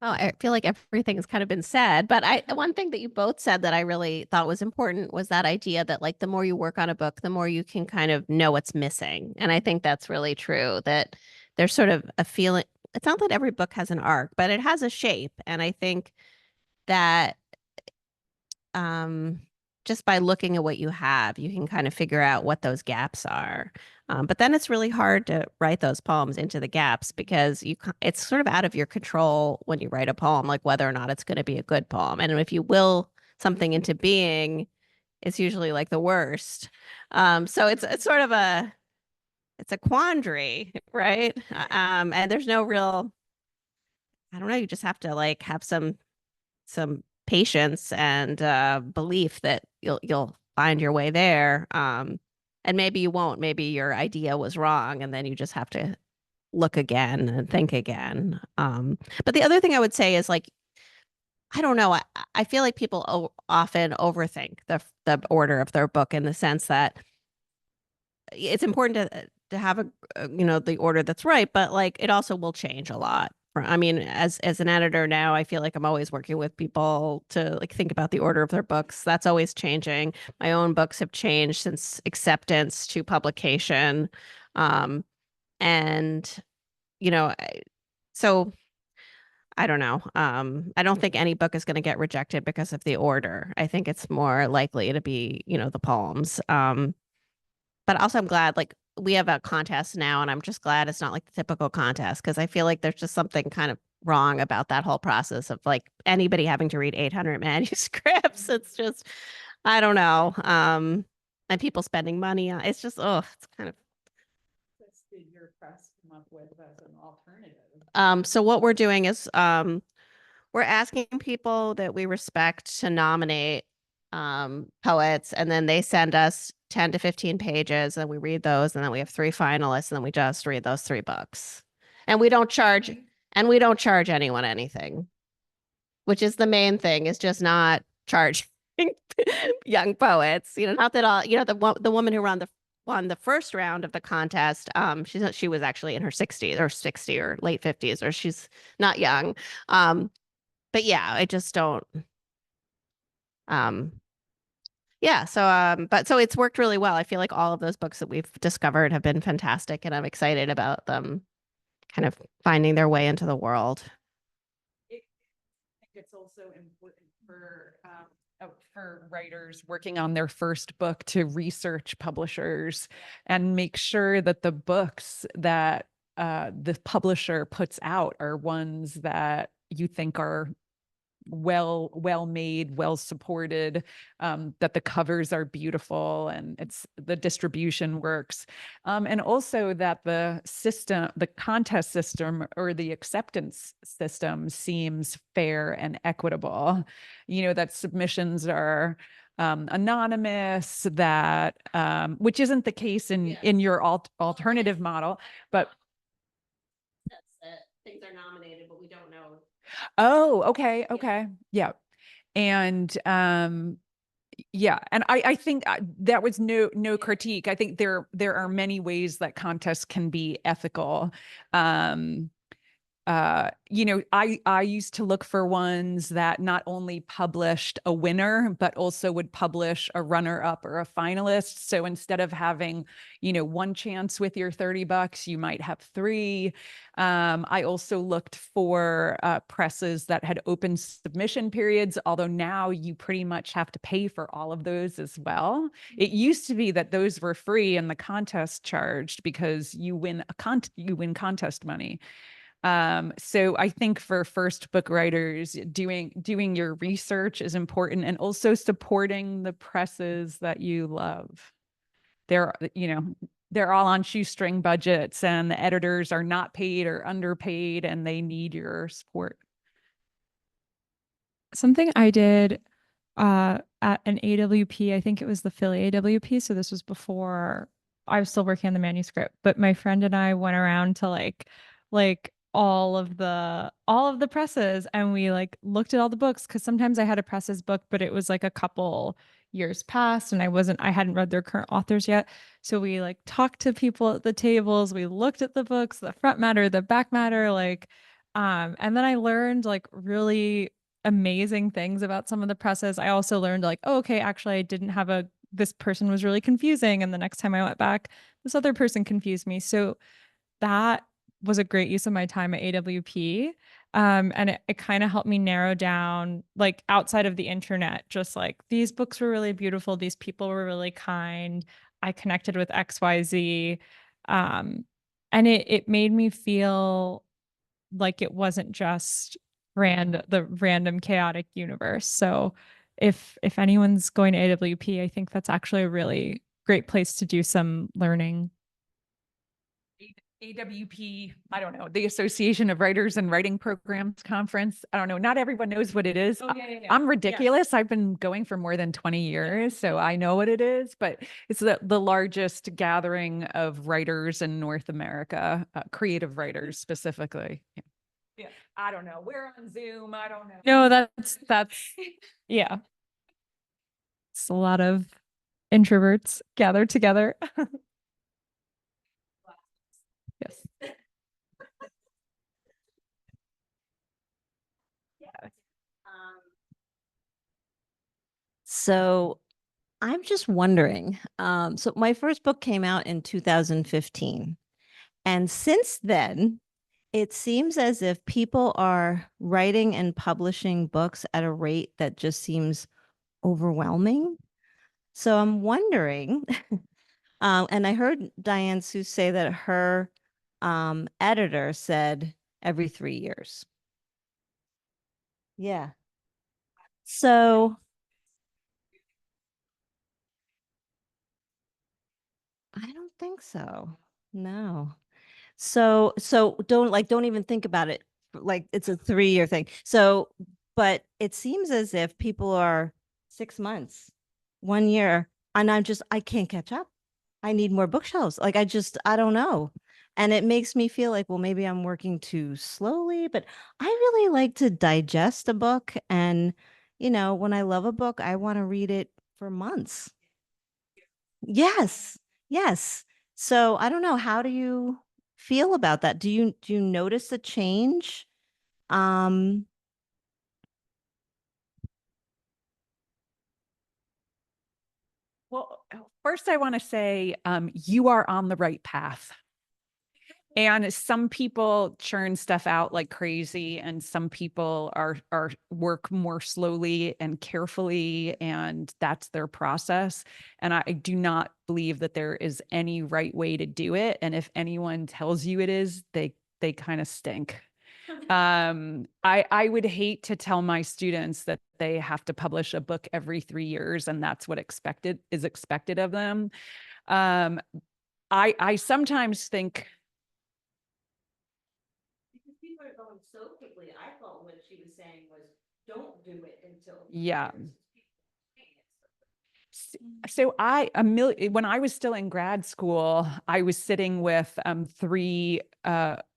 Oh, I feel like everything's kind of been said, but one thing that you both said that I really thought was important was that idea that like the more you work on a book, the more you can kind of know what's missing. And I think that's really true, that there's sort of a feeling. It's not that every book has an arc, but it has a shape. And I think that just by looking at what you have, you can kind of figure out what those gaps are. But then it's really hard to write those poems into the gaps because it's sort of out of your control when you write a poem, like whether or not it's going to be a good poem. And if you will something into being, it's usually like the worst. So it's sort of a quandary, right? And there's no real, I don't know, you just have to like have some patience and belief that you'll find your way there. And maybe you won't. Maybe your idea was wrong, and then you just have to look again and think again. But the other thing I would say is like, I don't know. I feel like people often overthink the order of their book in the sense that it's important to have the order that's right, but like it also will change a lot. I mean, as an editor now, I feel like I'm always working with people to like think about the order of their books. That's always changing. My own books have changed since acceptance to publication. And, so I don't know. I don't think any book is going to get rejected because of the order. I think it's more likely to be, the poems. But also I'm glad like we have a contest now, and I'm just glad it's not like the typical contest, because I feel like there's just something kind of wrong about that whole process of like anybody having to read 800 manuscripts. It's just, I don't know. And people spending money on it's just, it's kind of. What did your press come up with as an alternative? So what we're doing is we're asking people that we respect to nominate poets, and then they send us 10 to 15 pages, and we read those, and then we have 3 finalists, and then we just read those 3 books. And we don't charge anyone anything, which is the main thing, is just not charging young poets. Not that all, the woman who ran won the first round of the contest. She was actually in her 60s or 60 or late 50s, or she's not young. But yeah, I just don't. Yeah, so it's worked really well. I feel like all of those books that we've discovered have been fantastic, and I'm excited about them kind of finding their way into the world. I think it's also important for writers working on their first book to research publishers and make sure that the books that the publisher puts out are ones that you think are well made, well supported, that the covers are beautiful and the distribution works, and also that the contest system or the acceptance system seems fair and equitable. That submissions are anonymous, that which isn't the case in your alternative model, but that's it. Things are nominated, but we don't know. Oh, okay. Okay. Yeah. And yeah, and I think that was no critique. I think there are many ways that contests can be ethical. I used to look for ones that not only published a winner, but also would publish a runner-up or a finalist. So instead of having, one chance with your $30, you might have three. I also looked for presses that had open submission periods, although now you pretty much have to pay for all of those as well. It used to be that those were free and the contest charged because you win contest money. So I think for first book writers, doing your research is important, and also supporting the presses that you love. They're all on shoestring budgets, and the editors are not paid or underpaid, and they need your support. Something I did at an AWP, I think it was the Philly AWP. So this was before I was still working on the manuscript, but my friend and I went around to like all of the presses, and we like looked at all the books, because sometimes I had a presses book, but it was like a couple years past and I hadn't read their current authors yet. So we like talked to people at the tables, we looked at the books, the front matter, the back matter, and then I learned like really amazing things about some of the presses. I also learned like, oh, okay, actually I didn't have this person was really confusing, and the next time I went back, this other person confused me. So that was a great use of my time at AWP. And it kind of helped me narrow down, like outside of the internet, just like these books were really beautiful. These people were really kind. I connected with XYZ. And it made me feel like it wasn't just the random chaotic universe. So if anyone's going to AWP, I think that's actually a really great place to do some learning. AWP, I don't know, the Association of Writers and Writing Programs Conference. I don't know. Not everyone knows what it is. Oh, yeah. I'm ridiculous. Yeah. I've been going for more than 20 years, so I know what it is, but it's the largest gathering of writers in North America, creative writers specifically. Yeah. I don't know. We're on Zoom. I don't know. No, that's yeah. It's a lot of introverts gathered together. Yes. So I'm just wondering, so my first book came out in 2015. And since then, it seems as if people are writing and publishing books at a rate that just seems overwhelming. So I'm wondering, and I heard Diane Seuss say that her editor said every 3 years. Yeah. So I don't think so. No. So don't even think about it. Like it's a 3-year thing. So, but it seems as if people are 6 months, 1 year, and I can't catch up. I need more bookshelves. Like I don't know. And it makes me feel like, well, maybe I'm working too slowly, but I really like to digest a book. And, when I love a book, I want to read it for months. Yes. Yes. So I don't know. How do you feel about that? Do you notice a change? Um, Well, first I want to say you are on the right path. And some people churn stuff out like crazy, and some people are work more slowly and carefully, and that's their process. And I do not believe that there is any right way to do it. And if anyone tells you it is, they kind of stink. I would hate to tell my students that they have to publish a book every 3 years, and that's what is expected of them. I sometimes think, because people are going so quickly. I thought what she was saying was, don't do it until. yeah. So when I was still in grad school, I was sitting with three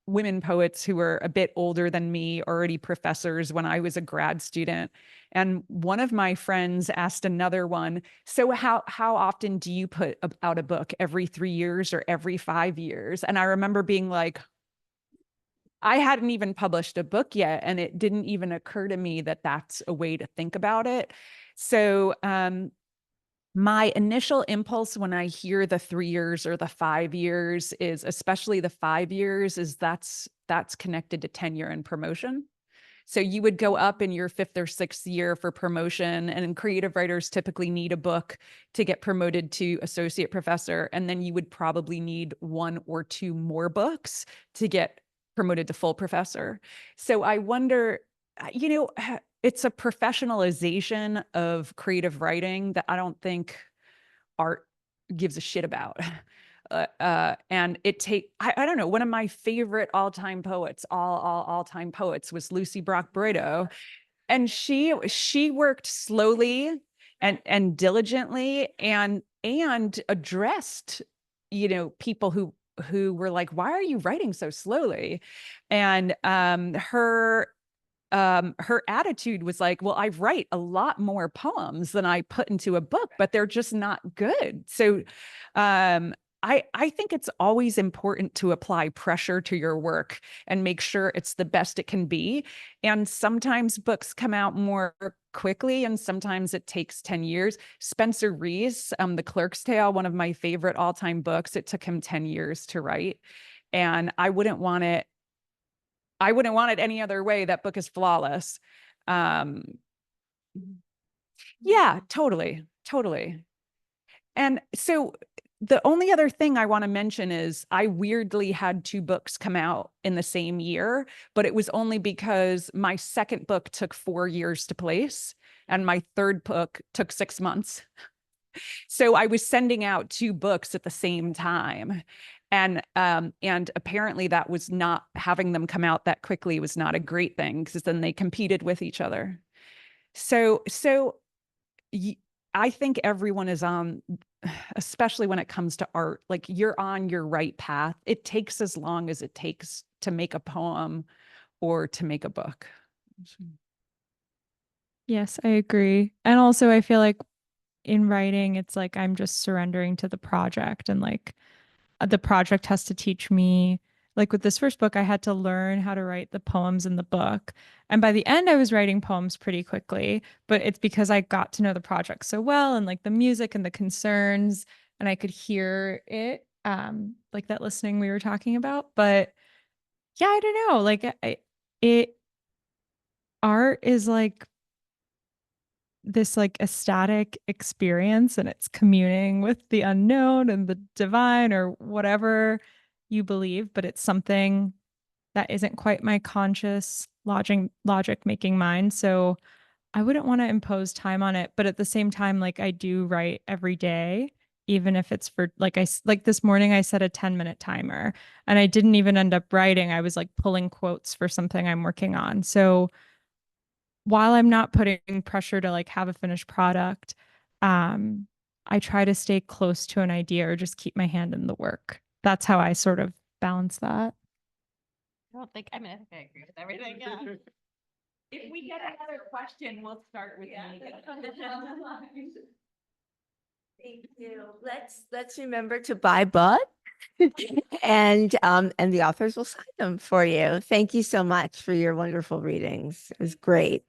women poets who were a bit older than me, already professors when I was a grad student. And one of my friends asked another one, so how often do you put out a book? Every 3 years or every 5 years? And I remember being like, I hadn't even published a book yet, and it didn't even occur to me that that's a way to think about it. So my initial impulse when I hear the 3 years or the 5 years is, especially the 5 years, is that's connected to tenure and promotion. So you would go up in your 5th or 6th year for promotion, and creative writers typically need a book to get promoted to associate professor. And then you would probably need 1 or 2 more books to get promoted to full professor. So I wonder, it's a professionalization of creative writing that I don't think art gives a shit about. And I don't know, one of my favorite all-time poets, all-time poets was Lucy Brock Boito. And she worked slowly and diligently and addressed, people who were like, why are you writing so slowly? And her attitude was like, well, I write a lot more poems than I put into a book, but they're just not good. So I think it's always important to apply pressure to your work and make sure it's the best it can be. And sometimes books come out more quickly, and sometimes it takes 10 years. Spencer Rees, The Clerk's Tale, one of my favorite all-time books, it took him 10 years to write. And I wouldn't want it any other way. That book is flawless. Yeah, totally. And so the only other thing I want to mention is I weirdly had 2 books come out in the same year, but it was only because my second book took 4 years to place and my third book took 6 months. So I was sending out 2 books at the same time. And apparently that was not, having them come out that quickly was not a great thing, because then they competed with each other. So I think everyone is on, especially when it comes to art, like you're on your right path. It takes as long as it takes to make a poem or to make a book. Yes, I agree. And also I feel like in writing, it's like I'm just surrendering to the project, and like the project has to teach me. Like with this first book, I had to learn how to write the poems in the book. And by the end, I was writing poems pretty quickly, but it's because I got to know the project so well, and like the music and the concerns, and I could hear it, like that listening we were talking about. But yeah, I don't know. Like art is like this like ecstatic experience, and it's communing with the unknown and the divine or whatever you believe, but it's something that isn't quite my conscious logic making mind. So I wouldn't want to impose time on it, but at the same time, like I do write every day, even if it's for like this morning I set a 10-minute timer, and I didn't even end up writing. I was like pulling quotes for something I'm working on. So while I'm not putting pressure to like have a finished product, I try to stay close to an idea or just keep my hand in the work. That's how I sort of balance that. I think I agree with everything. Yeah. If we get another question, we'll start with Megan. Thank you. Let's remember to buy books. And the authors will sign them for you. Thank you so much for your wonderful readings. It was great.